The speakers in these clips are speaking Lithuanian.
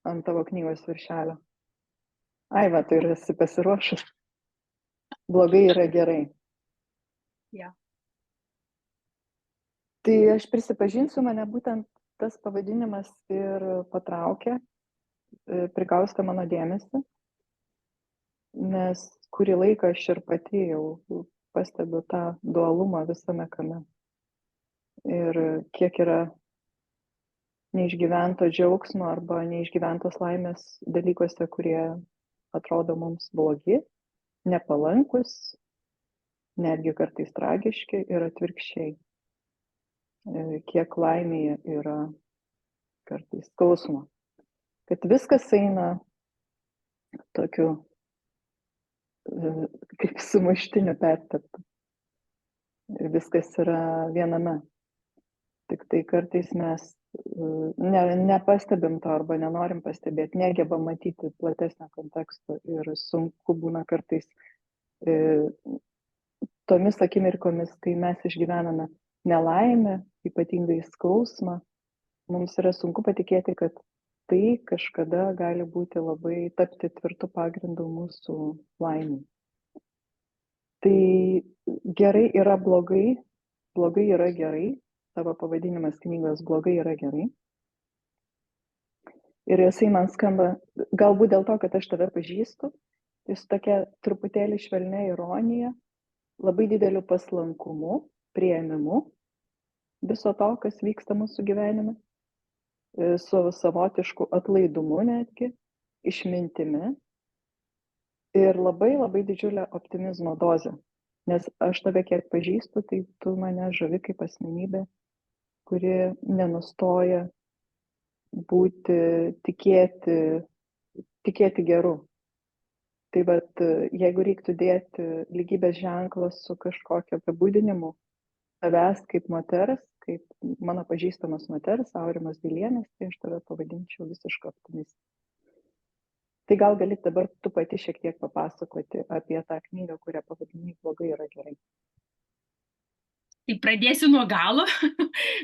ant tavo knygos viršelio. Ai, va, tu ir esi pasiruošus. Blogai yra gerai. Ja. Tai aš prisipažinsiu, mane būtent tas pavadinimas ir patraukė, prikaustė mano dėmesį, nes kurį laiką aš ir pati jau pastebiu tą dualumą visame kame. Ir kiek yra neišgyvento džiaugsmo arba neišgyventos laimės dalykuose, kurie atrodo mums blogi, nepalankus, netgi kartais tragiški ir atvirkščiai. Kiek laimėje yra kartais skausmo. Kad viskas eina tokiu, kaip sumuštiniu perteptu. Ir viskas yra viename. Tik tai kartais mes nepastebim to arba nenorim pastebėti, negebam matyti platesnio konteksto ir sunku būna kartais tomis akimirkomis, kai mes išgyvename nelaimę, ypatingai skausmą, mums yra sunku patikėti, kad tai kažkada gali būti labai tapti tvirtų pagrindų mūsų laimei. Tai gerai yra blogai, blogai yra gerai, tavo pavadinimas knygos blogai yra gerai. Ir jisai man skamba, galbūt dėl to, kad aš tave pažįstu, tai su tokia truputėlį švelnia ironija, labai dideliu paslankumu, priėmimu viso to, kas vyksta mūsų gyvenime, su savotišku atlaidumu netgi, išmintimi ir labai labai didžiulę optimizmo dozę. Nes aš tave kiek pažįstu, tai tu mane žavi kaip asmenybė, kuri nenustoja būti, tikėti geru. Tai vat, jeigu reiktų dėti lygybės ženklą su kažkokiu apibūdinimu tavęs kaip moters, kaip mano pažįstamas moters, Aurimos Dilienės, tai aš tave pavadinčiau visiškai optimistė. Tai gal gali dabar tu pati šiek tiek papasakoti apie tą knygą, kurią pavadinai blogai yra gerai. Tai pradėsiu nuo galo,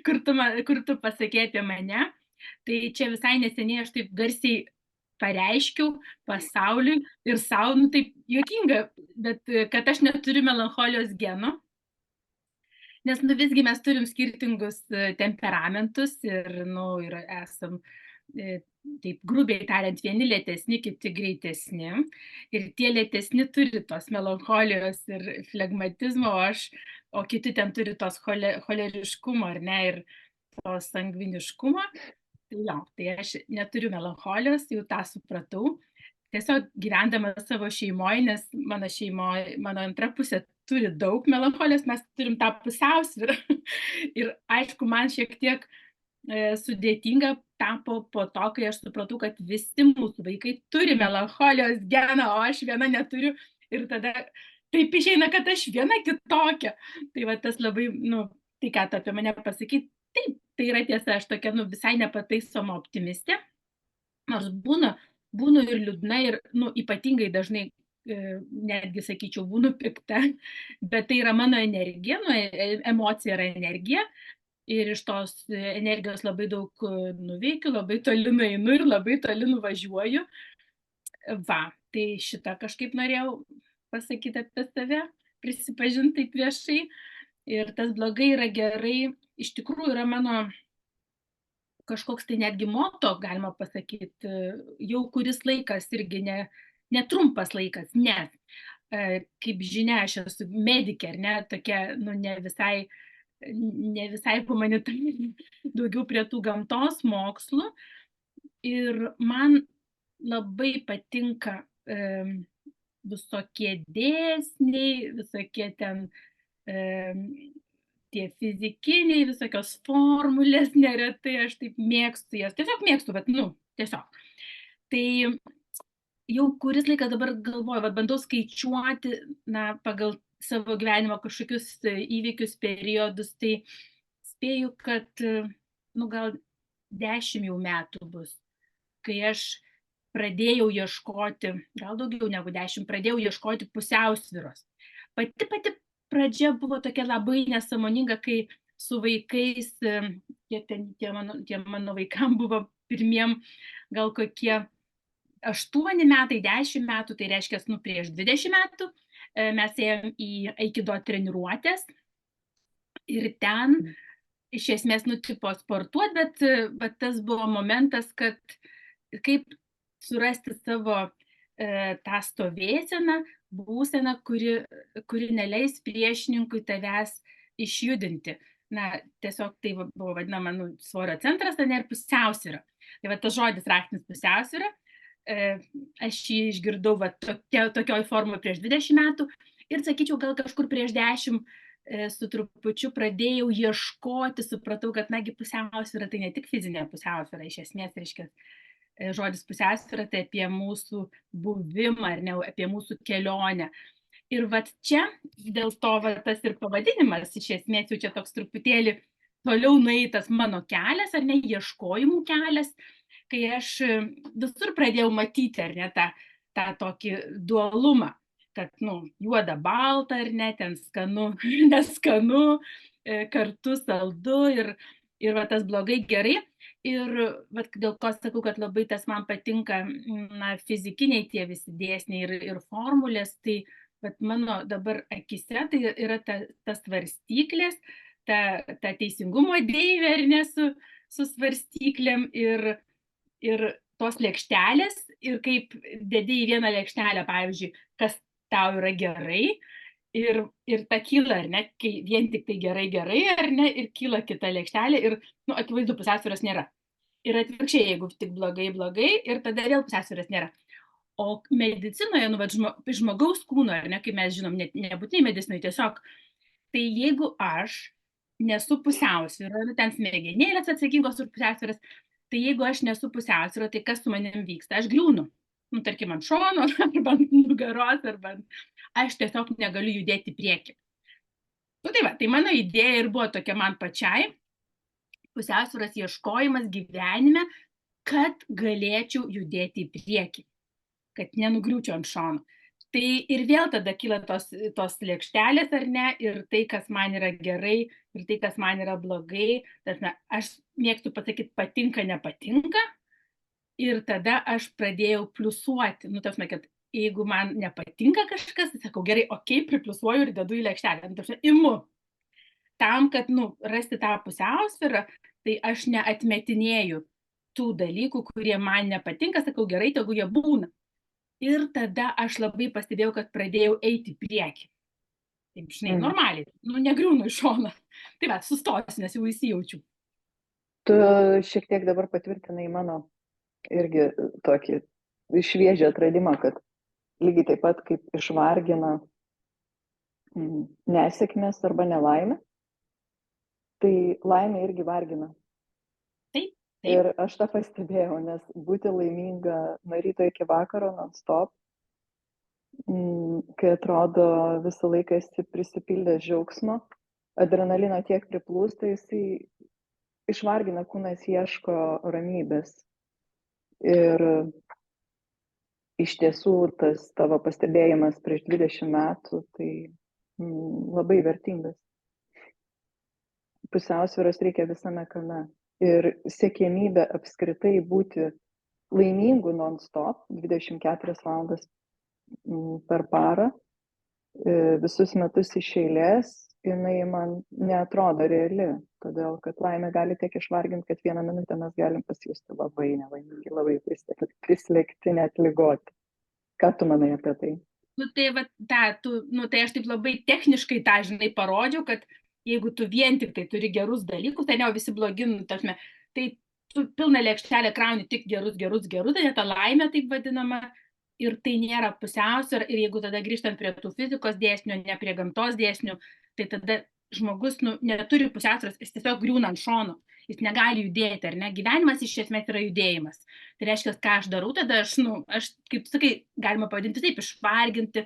kur tu pasakei apie mane. Tai čia visai neseniai aš taip garsiai pareiškiau pasauliui ir savo, nu taip juokinga, bet kad aš neturiu melancholijos geno. Nes, nu, visgi mes turim skirtingus temperamentus ir, nu, ir esam, taip grubiai tariant, vieni lėtesni, kiti greitesni. Ir tie lėtesni turi tos melancholijos ir flegmatizmo, o kiti ten turi tos choleriškumo, ar ne, ir tos sangviniškumo. Tai jo, tai aš neturiu melancholijos, jau tą supratau. Tiesiog gyvendama savo šeimoje, nes mano antra pusė turi daug melancholijos, mes turim tą pusiausvyrą. Ir aišku, man šiek tiek sudėtinga tapo po to, kai aš supratau, kad visi mūsų vaikai turi melancholijos geną, o aš viena neturiu. Ir tada taip išeina, kad aš viena kitokia. Tai va tas labai, nu, tai ką tu apie mane pasakyti, taip, tai yra tiesa, aš tokia, nu, visai nepataisoma optimistė. Nors būnu ir liūdna ir, nu, ypatingai dažnai, netgi sakyčiau, būnu pikta, bet tai yra mano energija, nu, emocija yra energija ir iš tos energijos labai daug nuveikiu, labai toli nueinu ir labai toli nuvažiuoju. Va, tai šitą kažkaip norėjau pasakyti apie save, prisipažinti taip viešai. Ir tas blogai yra gerai, iš tikrųjų yra mano kažkoks tai netgi moto, galima pasakyti, jau kuris laikas irgi netrumpas laikas, nes, kaip žinia, aš esu medikė, ar ne, tokia, nu, ne visai humanitarinė, daugiau prie tų gamtos mokslų. Ir man labai patinka visokie dėsniai, visokie ten tie fizikiniai, visokios formulės, neretai aš taip mėgstu jas, tiesiog mėgstu, bet, nu, tiesiog. Tai jau kuris laikas dabar galvoju, bet bandau skaičiuoti, na, pagal savo gyvenimo kažkokius įvykius, periodus, tai spėju, kad, nu, gal 10 jau metų bus, kai aš pradėjau ieškoti, gal daugiau negu 10, pradėjau ieškoti pusiausvyros. Pati pradžia buvo tokia labai nesąmoninga, kai su vaikais, tie mano vaikam buvo pirmiem gal kokie 8 metai, 10 metų, tai reiškia, prieš 20 metų mes ėjom į aikido treniruotės ir ten iš esmės, tipo sportuoti, bet tas buvo momentas, kad kaip surasti savo tą stovėseną, būseną, kuri neleis priešininkui tavęs išjudinti. Na, tiesiog tai buvo vadinama svorio centras, ir pusiausvyra. Tai tas žodis raktinis pusiausvyra, aš jį išgirdau tokioj formoj prieš 20 metų ir sakyčiau, gal kažkur prieš 10 su trupučiu pradėjau ieškoti, supratau, kad nagi pusiausvyra tai ne tik fizinė pusiausvyra, iš esmės reiškia žodis pusiausvyra tai apie mūsų buvimą, ar ne, apie mūsų kelionę. Ir čia dėl to tas ir pavadinimas, iš esmės jau čia toks truputėlį toliau nueitas mano kelias, ar ne, ieškojimų kelias, kai aš visur pradėjau matyti, ar ne, tą tokį dualumą, kad, juoda, balta, ar ne, ten skanu, neskanu, kartu saldu ir tas blogai, gerai. Ir dėl ko sakau, kad labai tas man patinka, fizikiniai tie visi dėsniai ir formulės, tai mano dabar akise tai yra tas svarstyklės, ta teisingumo deivė, ar ne, su svarstyklėm ir tos lėkštelės, ir kaip dedi į vieną lėkštelę, pavyzdžiui, kas tau yra gerai, ir ta kyla, ar ne, kai vien tik tai gerai, ar ne, ir kyla kita lėkštelė, ir, akivaizdu, pusiausvyros nėra. Ir atvirkščiai, jeigu tik blogai, ir tada vėl pusiausvyros nėra. O medicinoje, žmogaus kūno, ar ne, kaip mes žinom, nebūtinai medicinoje, tiesiog, tai jeigu aš nesu pusiausvyra, ten smegenėlės atsakingos už pusiausvyras, tai jeigu aš nesu pusiausvyra, tai kas su manim vyksta? Aš griūnu. Tarkim, ant šono, arba ant nugaros, arba aš tiesiog negaliu judėti į priekį. Tai mano idėja ir buvo tokia man pačiai, pusiausvyros ieškojimas gyvenime, kad galėčiau judėti į priekį, kad nenugriūčiau ant šono. Tai ir vėl tada kyla tos lėkštelės, ar ne, ir tai, kas man yra gerai, ir tai, kas man yra blogai. Aš mėgstu pasakyti patinka, nepatinka, ir tada aš pradėjau pliusuoti. Kad jeigu man nepatinka kažkas, tai sakau, gerai, pripliusuoju ir dedu į lėkštelę. Imu. Tam, kad rasti tą pusiausvyrą, tai aš neatmetinėju tų dalykų, kurie man nepatinka, sakau, gerai, tegu jie būna. Ir tada aš labai pastebėjau, kad pradėjau eiti į priekį. Taip, normaliai, negriūnu iš šono. Tai sustosiu, nes jau įsijaučiu. Tu šiek tiek dabar patvirtinai mano irgi tokį šviežią atradimą, kad lygiai taip pat kaip išvargina nesėkmės arba nelaimė, tai laimė irgi vargina. Taip. Ir aš tą pastebėjau, nes būti laiminga nuo ryto iki vakaro non-stop, kai atrodo visą laiką esi prisipildęs džiaugsmo, adrenalino tiek priplūsta, jisai išvargina, kūnas ieško ramybės. Ir iš tiesų tas tavo pastebėjimas prieš 20 metų, tai labai vertingas. Pusiausvyros reikia visame kame. Ir siekiamybė apskritai būti laimingu non-stop, 24 valandas per parą, visus metus iš eilės, jinai man neatrodo reali, todėl kad laimė gali tiek išvarginti, kad vieną minutę mes galim pasijusti labai nelaimingi, labai prislėgti, net ligoti. Ką tu manai apie tai? Tai aš taip labai techniškai tą, žinai, parodžiau, kad jeigu tu vien tik tai turi gerus dalykus, tai ne, visi blogi, tai tu pilną lėkštelę krauni tik gerus, tai ne ta laimė taip vadinama, ir tai nėra pusiausvyra, ir jeigu tada grįžtant prie tų fizikos dėsnių, ne prie gamtos dėsnių, tai tada žmogus neturi pusiausvyros, jis tiesiog griūna ant šono, jis negali judėti, ar ne, gyvenimas iš esmės yra judėjimas. Tai reiškia, ką aš darau, tada aš kaip sakai, galima pavadinti taip, išvarginti,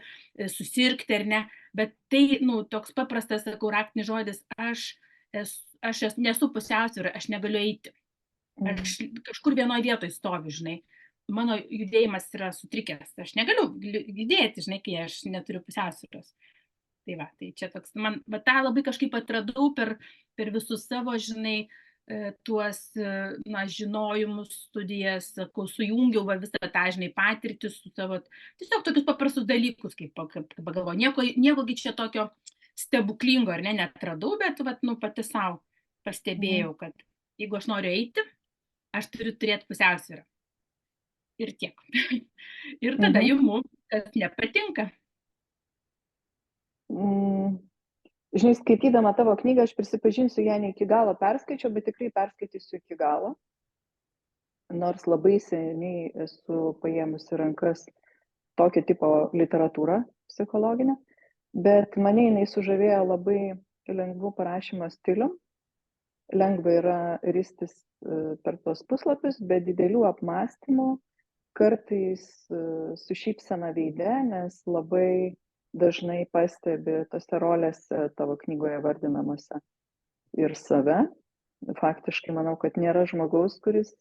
susirgti, ar ne, bet tai, toks paprastas, sakau, raktinis žodis, aš nesu pusiausvyra, aš negaliu eiti. Aš kažkur vienoje vietoje stoviu, žinai, mano judėjimas yra sutrikęs, aš negaliu judėti, žinai, kai aš neturiu pusiausvyros. Tai čia toks, man tą labai kažkaip atradau per visus savo, žinai, tuos, žinojimus, studijas, sakau, sujungiau visą tą, žinai, patirtį su savo, tiesiog tokius paprastus dalykus, kaip pagalvoju, niekogi čia tokio stebuklingo, ar ne, netradau, bet, pati savo pastebėjau, kad jeigu aš noriu eiti, aš turiu turėti pusiausvyrą. Ir tiek. Ir tada imu, kas nepatinka. Žinai, skaitydama tavo knygą, aš prisipažinsiu, ją ne iki galo perskaičiau, bet tikrai perskaitysiu iki galo. Nors labai seniai esu paėmusi rankas tokio tipo literatūrą psichologinę, bet mane jinai sužavėjo labai lengvų parašymo stilium. Lengva yra ristis per tos puslapius, be didelių apmąstymų, kartais su šypsena veide, nes labai dažnai pastebi tose rolėse tavo knygoje vardinamose ir save. Faktiškai manau, kad nėra žmogaus, kuris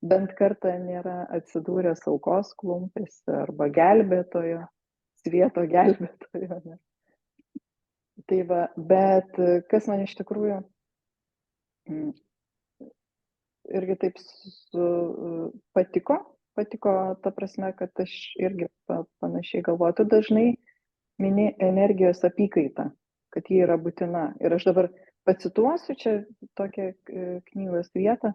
bent kartą nėra atsidūręs aukos klumpėse arba gelbėtojo, svieto gelbėtojo. Ne? Tai va, bet kas man iš tikrųjų irgi taip patiko ta prasme, kad aš irgi panašiai galvoju. Tu dažnai mini energijos apykaitą, kad ji yra būtina. Ir aš dabar pacituosiu čia tokią knygos vietą.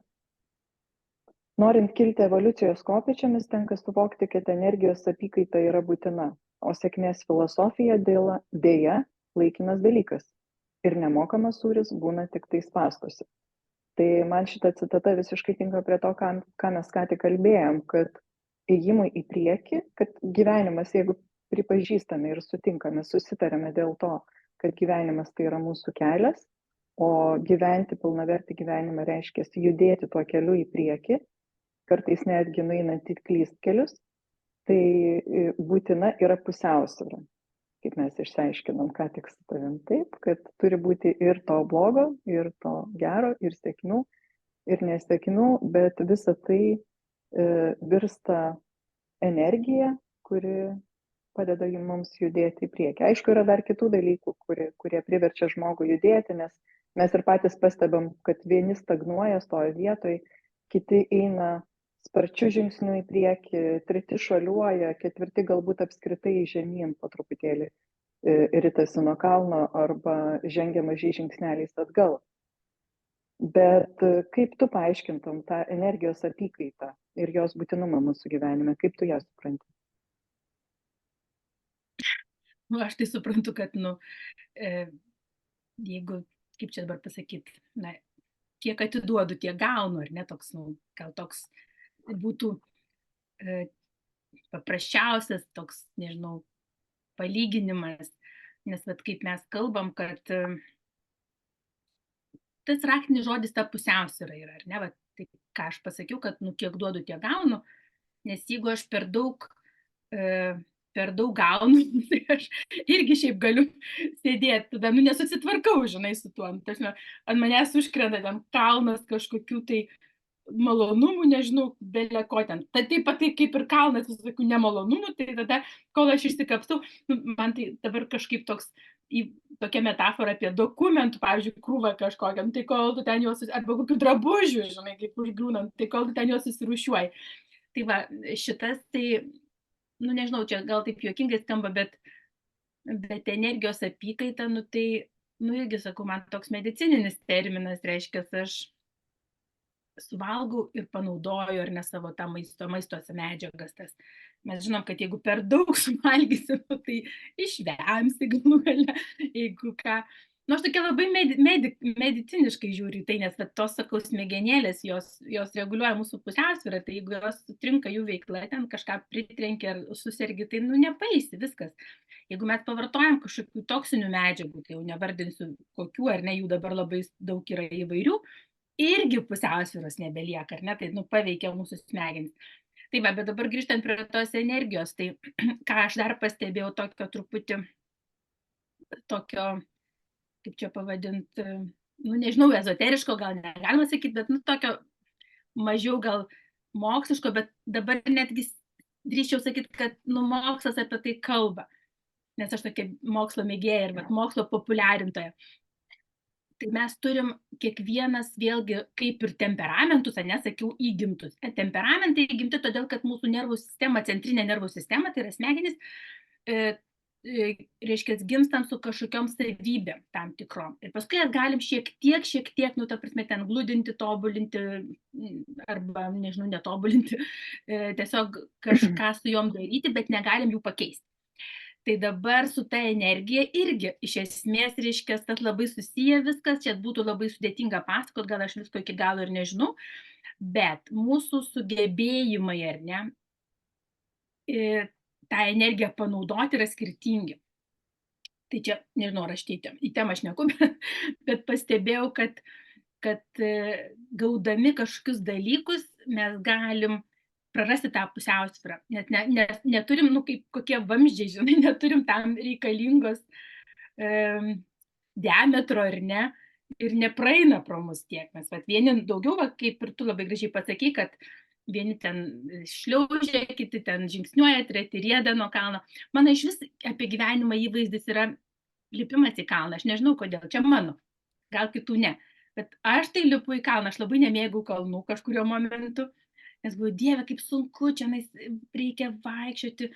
Norint kilti evoliucijos kopėčiomis, tenka suvokti, kad energijos apykaita yra būtina, o sėkmės filosofija dėja laikinas dalykas. Ir nemokamas sūris būna tik tai spąstuose. Tai man šita citata visiškai tinka prie to, ką mes ką tik kalbėjom, kad ėjimui į priekį, kad gyvenimas, jeigu pripažįstame ir sutinkame, susitarėme dėl to, kad gyvenimas tai yra mūsų kelias, o gyventi pilnavertį gyvenimą reiškia judėti tuo keliu į priekį, kartais netgi nueinant į klystkelius, tai būtina yra pusiausvyra. Kaip mes išsiaiškinom, ką tik su tavim, taip, kad turi būti ir to blogo, ir to gero, ir sėkmių, ir nesėkmių, bet visa tai virsta energija, kuri padeda mums judėti į priekį. Aišku, yra dar kitų dalykų, kurie priverčia žmogų judėti, nes mes ir patys pastebam, kad vieni stagnuoja, stoja vietoj, kiti eina sparčių žingsnių į priekį, treti šuoliuoja, ketvirti galbūt apskritai žemyn po truputėlį ritasi nuo kalno arba žengia mažais žingsneliais atgal. Bet kaip tu paaiškintum tą energijos apykaitą ir jos būtinumą mūsų gyvenime, kaip tu ją supranti? Aš tai suprantu, kad, jeigu, kaip čia dabar pasakyti, kiek atiduodu, tiek gaunu, ar ne, toks, gal toks būtų paprasčiausias toks, nežinau, palyginimas, nes kaip mes kalbam, kad tas raktinis žodis ta pusiausvyra yra, ar ne, tai ką aš pasakiau, kad kiek duodu, tiek gaunu, nes jeigu aš per daug gaunu, tai aš irgi šiaip galiu sėdėti, tada nesusitvarkau, žinai, su tuo, ant manęs užkrenta ten kalnas kažkokių tai malonumų, nežinau, beleko ten. Tai taip pat tai kaip ir kalnas visokių nemalonumų, tai tada, kol aš išsikapstau, man tai dabar kažkaip tokia metafora apie dokumentų, pavyzdžiui, krūvą kažkokią, tai kol tu ten juos, arba kokių drabužių, žinai, kaip užgriūnant, tai kol tu ten juos susirūšiuoji. Tai va, šitas, tai, nežinau, čia gal taip juokingai skamba, bet energijos apykaita, tai, irgi sakau, man toks medicininis terminas, reiškia, aš suvalgau ir panaudoju, ar ne, savo tą maistuose medžiagas. Mes žinom, kad jeigu per daug suvalgysi, tai išvemsi galų gale, jeigu ką. Aš tokia labai mediciniškai žiūriu į tai, nes tos, sakau, smegenėlės, jos reguliuoja mūsų pusiausvyrą, tai jeigu jos sutrinka jų veikla, ten kažką pritrenkia ar susergi, tai nepaeisi viskas. Jeigu mes pavartojam kažkokių toksinių medžiagų, tai jau nevardinsiu kokių, ar ne, jų dabar labai daug yra įvairių, irgi pusiausvyros nebelieka, ar ne, tai paveikia mūsų smegenis. Tai va, bet dabar grįžtant prie tos energijos, tai ką aš dar pastebėjau tokio truputį, tokio, kaip čia pavadinti, nežinau, ezoteriško, gal negalima sakyti, bet tokio mažiau gal moksliško, bet dabar netgi drįsčiau sakyti, kad mokslas apie tai kalba, nes aš tokia mokslo mėgėja ir mokslo populiarintoja. Tai mes turim kiekvienas vėlgi, kaip ir temperamentus, nesakiau, įgimtus. Temperamentai įgimti todėl, kad mūsų nervų sistema, centrinė nervų sistema, tai yra smegenys, reiškia, gimstam su kažkokiom savybėm tam tikrom. Ir paskui jas galim šiek tiek, nu, ta prasme, ten glūdinti, tobulinti, arba, nežinau, netobulinti, tiesiog kažką su jom daryti, bet negalim jų pakeisti. Tai dabar su ta energija irgi iš esmės, reiškia, tas labai susiję viskas, čia būtų labai sudėtinga pasakot, gal aš visko iki galo ir nežinau, bet mūsų sugebėjimai, ar ne, tą energiją panaudoti yra skirtingi. Tai čia, nežinau, ar aš į temą šneku, bet pastebėjau, kad gaudami kažkokius dalykus mes galim prarasti tą pusiausvyrą, nes neturim, nu, kaip kokie vamzdžiai, žinai, neturim tam reikalingos diametro, ar ne, ir nepraeina pro mus tiek. Mes, vieni daugiau, kaip ir tu labai gražiai pasakei, kad vieni ten šliaužia, kiti ten žingsniuoja, treti rieda nuo kalno. Mano iš vis apie gyvenimą įvaizdis yra lipimas į kalną. Aš nežinau, kodėl, čia mano, gal kitų ne. Bet aš tai lipu į kalną, aš labai nemėgau kalnų kažkurio momentu. Nes buvo, Dieve, kaip sunku, čia reikia vaikščioti,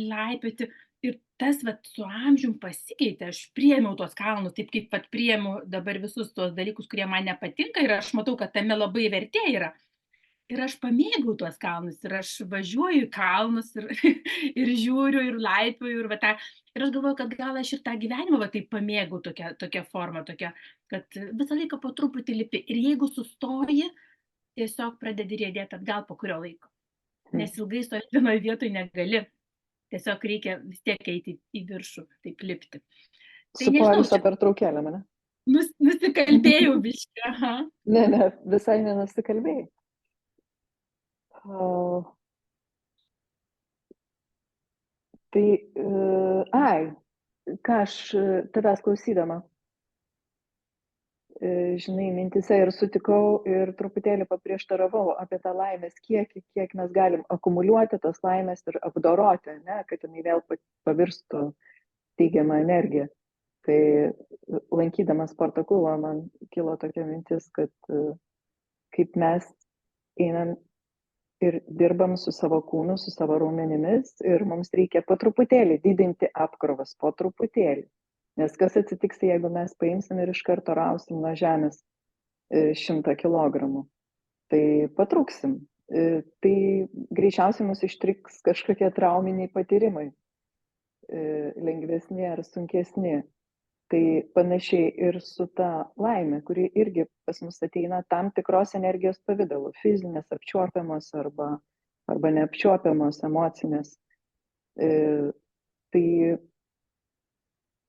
laipioti. Ir tas su amžium pasikeitė, aš priėmiau tuos kalnus, taip kaip priėmiau dabar visus tuos dalykus, kurie man nepatinka, ir aš matau, kad tame labai vertė yra. Ir aš pamėgau tuos kalnus, ir aš važiuoju į kalnus, ir žiūriu, ir laipioju, ir aš galvoju, kad gal aš ir tą gyvenimą taip pamėgau, tokia forma, kad visą laiką po truputį lipi. Ir jeigu sustoji, tiesiog pradedi riedėti atgal po kurio laiko. Nes ilgai stovėti vienoje vietoje negali. Tiesiog reikia vis tiek eiti į viršų, taip lipti. Tai supoilsio pertraukėlė mane. Nusikalbėjau biškį. Ne, visai nenusikalbėjai. Tai, ką aš tavęs klausydama, žinai, mintise ir sutikau ir truputėlį paprieštaravau apie tą laimės kiekį, kiek mes galim akumuliuoti tos laimės ir apdoroti, ne, kad jinai vėl pavirstų teigiamą energiją. Tai lankydamas sporto klubą man kilo tokia mintis, kad kaip mes einam ir dirbam su savo kūnu, su savo raumenimis ir mums reikia po truputėlį didinti apkrovas, po truputėlį. Nes kas atsitiks, jeigu mes paimsim ir iš karto rausim nuo žemės 100 kilogramų, tai patrūksim. Tai greičiausiai mus ištriks kažkokie trauminiai patyrimai, lengvesni ar sunkesni. Tai panašiai ir su ta laimė, kuri irgi pas mus ateina tam tikros energijos pavidalu, fizinės, apčiuopiamos arba neapčiuopiamos, emocinės. Tai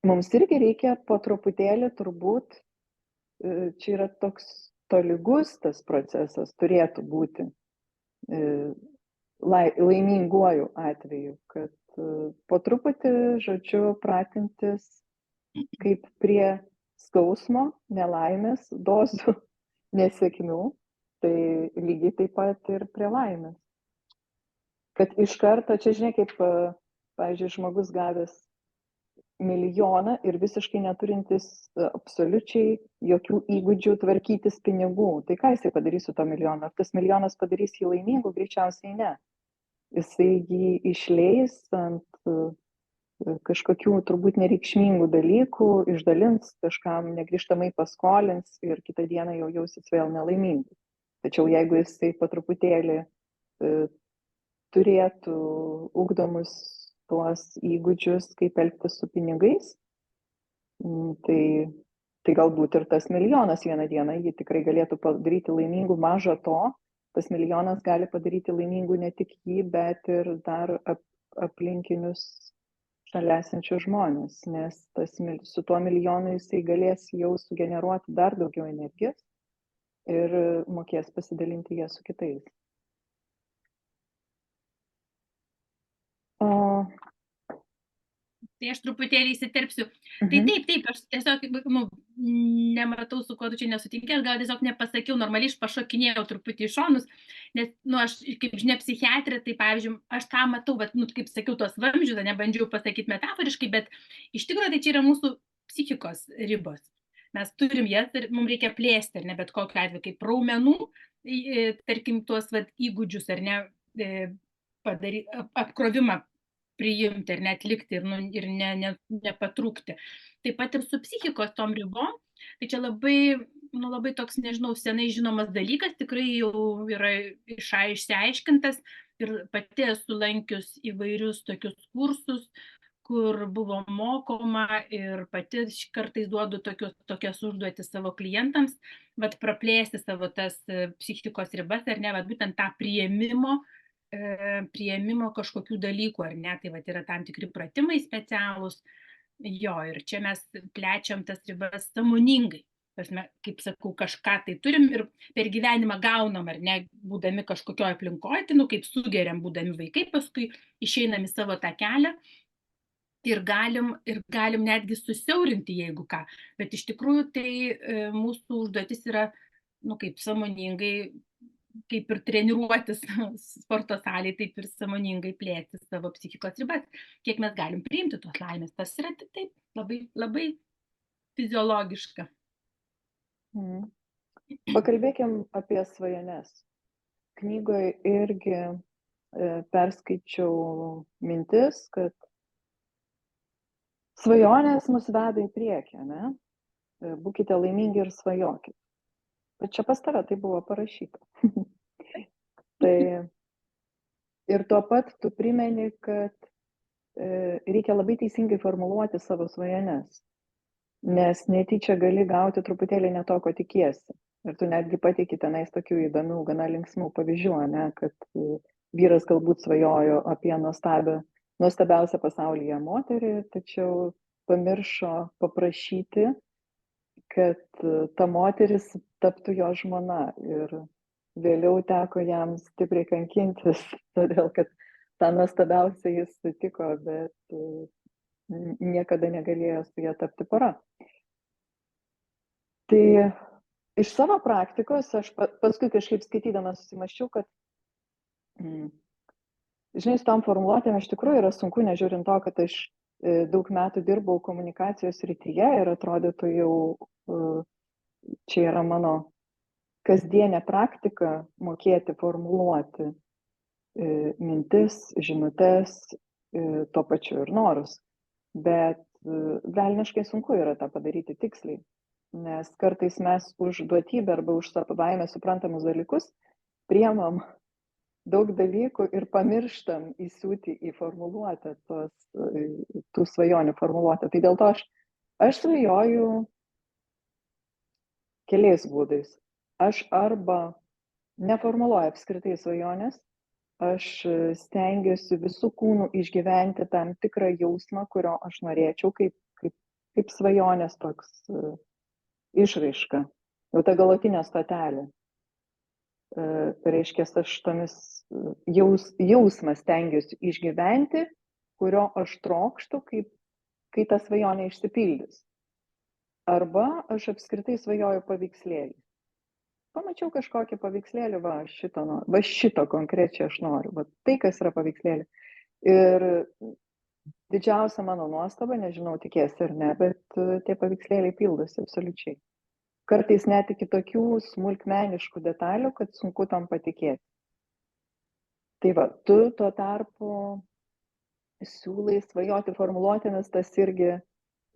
mums irgi reikia po truputėlį, turbūt, čia yra toks tolygus tas procesas, turėtų būti laiminguoju atveju, kad po truputį, žodžiu, pratintis kaip prie skausmo, nelaimės, dozių, nesėkmių, tai lygiai taip pat ir prie laimės. Kad iš karto, čia žinai, kaip, pavyzdžiui, žmogus gavęs milijoną ir visiškai neturintis absoliučiai jokių įgūdžių tvarkytis pinigų. Tai ką jisai padarys su to milijono? Ar tas milijonas padarys jį laimingu? Greičiausiai ne. Jisai jį išleis ant kažkokių turbūt nereikšmingų dalykų, išdalins, kažkam negrįžtamai paskolins ir kitą dieną jau jausis vėl nelaimingu. Tačiau jeigu jisai po truputėlį turėtų ugdomus tuos įgūdžius, kaip elgtis su pinigais, tai galbūt ir tas milijonas vieną dieną jį tikrai galėtų padaryti laimingu. Maža to, tas milijonas gali padaryti laimingu ne tik jį, bet ir dar aplinkinius šalia esančius žmonės, nes su tuo milijonu jisai galės jau sugeneruoti dar daugiau energijos ir mokės pasidalinti ją su kitais. Tai aš truputėlį įsiterpsiu. Tai taip, aš tiesiog nematau, su kuo tu čia nesutinki, aš gal tiesiog nepasakiau, normaliai aš pašokinėjau truputį į šonus, nes, aš kaip žinia psichiatrė, tai pavyzdžiui, aš tą matau, bet, kaip sakiau, tos vamzdžius, nebandžiau pasakyti metaforiškai, bet iš tikrųjų tai čia yra mūsų psichikos ribos. mes turim jas ir mums reikia plėsti, ar ne, bet kokiu atveju, kaip raumenų, tarkim, tuos vat, įgūdžius, ar ne, apkrovimą priimti ir netlikti ir nepatrūkti. Taip pat ir su psichikos tom ribom, tai čia labai toks, nežinau, senai žinomas dalykas, tikrai jau yra išsiaiškintas ir pati esu lankius įvairius tokius kursus, kur buvo mokoma ir pati kartais duodu tokias užduotis savo klientams, vat praplėsti savo tas psichikos ribas, ar ne, vat būtent tą priėmimo kažkokių dalykų, ar ne, tai vat yra tam tikri pratimai specialūs, jo, ir čia mes plečiam tas ribas sąmoningai. Kaip sakau, kažką tai turim ir per gyvenimą gaunam, ar ne, būdami kažkokio aplinkoje, tai kaip sugeriam, būdami vaikai, paskui išeinam į savo tą kelią ir galim netgi susiaurinti, jeigu ką. Bet iš tikrųjų tai mūsų užduotis yra, kaip sąmoningai, kaip ir treniruotis sporto salėje, taip ir sąmoningai plėsti savo psichikos ribas, kiek mes galim priimti tos laimės. Tas yra taip labai, labai fiziologiška. Pakalbėkim apie svajones. Knygoje irgi perskaičiau mintis, kad svajonės mus veda į priekį, ne? Būkite laimingi ir svajokit. Bet čia pas tave tai buvo parašyta. Tai ir tuo pat tu primeni, kad reikia labai teisingai formuluoti savo svajones, nes netyčia gali gauti truputėlį ne to, ko tikiesi. Ir tu netgi pateiki tenais tokių įdomių, gana linksmų pavyzdžių, ne, kad vyras galbūt svajojo apie nuostabiausią pasaulyje moterį, tačiau pamiršo paprašyti, kad ta moteris taptų jo žmona. Ir vėliau teko jam stipriai kankintis, todėl kad tą nuostabiausią jis sutiko, bet niekada negalėjo su ja tapti pora. Tai iš savo praktikos aš paskui kažkaip skaitydama susimaščiau, kad žinai, su tom formuluotėm iš tikrųjų yra sunku, nežiūrint to, kad aš daug metų dirbau komunikacijos srityje ir atrodytų jau čia yra mano kasdienė praktika mokėti formuluoti mintis, žinutes, tuo pačiu ir norus. Bet velniškai sunku yra tą padaryti tiksliai, nes kartais mes už duotybę arba už savaime suprantamus dalykus priemam daug dalykų ir pamirštam įsiūti į formuluotę tų svajonių formuluotę. Tai dėl to aš svajoju keliais būdais. Aš arba neformuluoju apskritai svajonės, aš stengiuosi visų kūnų išgyventi tam tikrą jausmą, kurio aš norėčiau, kaip svajonės toks išraiška, jau ta galutinė stotelė. Reiškia, aš tomis jausmą stengiuosi išgyventi, kurio aš trokštu, kai ta svajonė išsipildys. Arba aš apskritai svajoju paveikslėlį. Pamačiau kažkokį paveikslėlį, va šito konkrečiai aš noriu, va tai, kas yra paveikslėlį. Ir didžiausia mano nuostaba, nežinau, tikėsi ar ne, bet tie paveikslėliai pildosi absoliučiai. Kartais net iki tokių smulkmeniškų detalių, kad sunku tam patikėti. Tai va, tu tuo tarpu siūlai svajoti formuluotėmis, tas irgi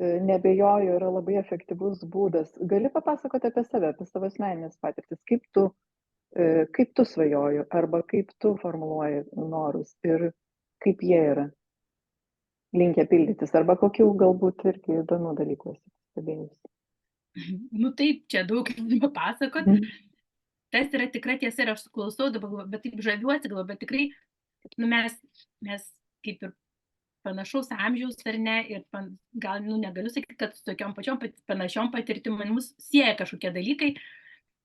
nebejoju yra labai efektyvus būdas. Gali papasakoti apie save, apie savo asmeninės patirtis, kaip tu svajoji arba kaip tu formuluoji norus ir kaip jie yra linkę pildytis arba kokių galbūt irgi įdomių dalykų esi pastebėjus. Taip, čia daug papasakot. Tas yra tikra tiesa ir aš klausau dabar, bet taip žaviuosi, bet tikrai mes kaip ir panašaus amžiaus ar ne, ir gal negaliu sakyti, kad su tokiom panašiom patirtim mus sieja kažkokie dalykai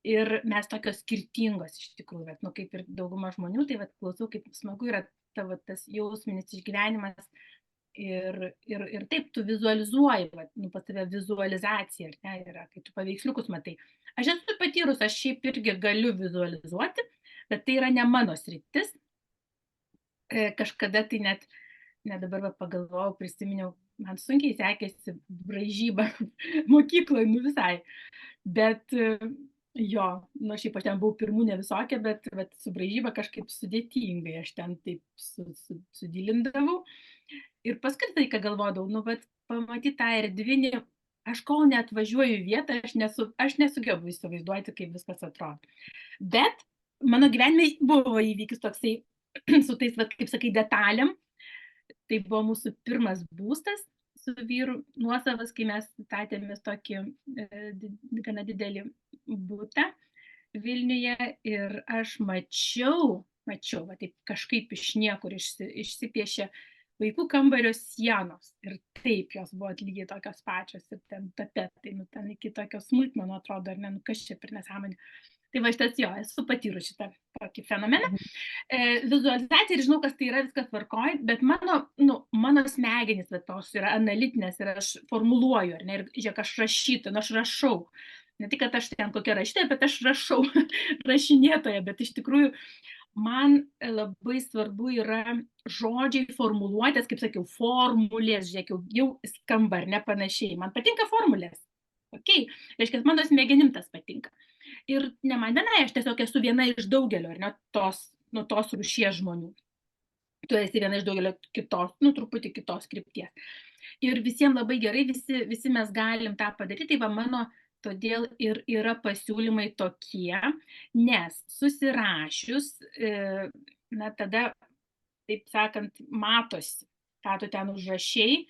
ir mes tokios skirtingos iš tikrųjų, bet kaip ir dauguma žmonių, tai klausau, kaip smagu yra tavo tas jausminis išgyvenimas ir taip tu vizualizuoji, pas tave vizualizacija, ar ne, yra, kai tu paveiksliukus matai. Aš esu patyrus, aš šiaip irgi galiu vizualizuoti, bet tai yra ne mano sritis. Kažkada tai net dabar pagalvojau, prisiminiau, man sunkiai sekėsi braižyba mokykloje, nu visai. Bet jo, nu šiaip aš ten buvau pirmūnė visokia, bet su braižyba kažkaip sudėtingai, aš ten taip sudilindavau. Ir paskui tai, ką galvodavau, nu, bet pamatyti tą erdvinį, aš kol neatvažiuoju į vietą, aš nesugebu įsivaizduoti, kaip viskas atrodo. Bet mano gyvenime buvo įvykis toksai su tais, vat, kaip sakai, detalėm. Tai buvo mūsų pirmas būstas su vyru nuosavas, kai mes statėmės tokį gana didelį butą Vilniuje ir aš mačiau, va taip kažkaip iš niekur išsipiešė vaikų kambario sienos ir taip jos buvo lygiai tokios pačios ir ten tapetai, nu ten iki tokios smulkmenų atrodo, ar ne, nu kas čia per nesąmonė. Tai va šitas jo, esu patyrus šitą tokį fenomeną. Vizualizacija ir žinau, kas tai yra, viskas tvarkoj, bet mano smegenys tos yra analitinės ir aš formuluoju, ar ne, ir žiūrėk, aš rašytoja, aš rašau. Ne tik, kad aš ten kokia rašytoja, bet aš rašau rašinėtoja, bet iš tikrųjų man labai svarbu yra žodžiai, formuluotės, kaip sakiau, formulės, žiūrėk, jau skamba ar ne panašiai. Man patinka formulės. Okay. Reiškia, mano smegenim tas patinka. Ir ne man vienai, aš tiesiog esu viena iš daugelio, ar ne, tos rūšies žmonių. Tu esi viena iš daugelio kitos, truputį kitos krypties. Ir visiems labai gerai, visi mes galim tą padaryti, tai va mano todėl ir yra pasiūlymai tokie, nes susirašius, tada, taip sakant, matosi, ką tu ten užrašei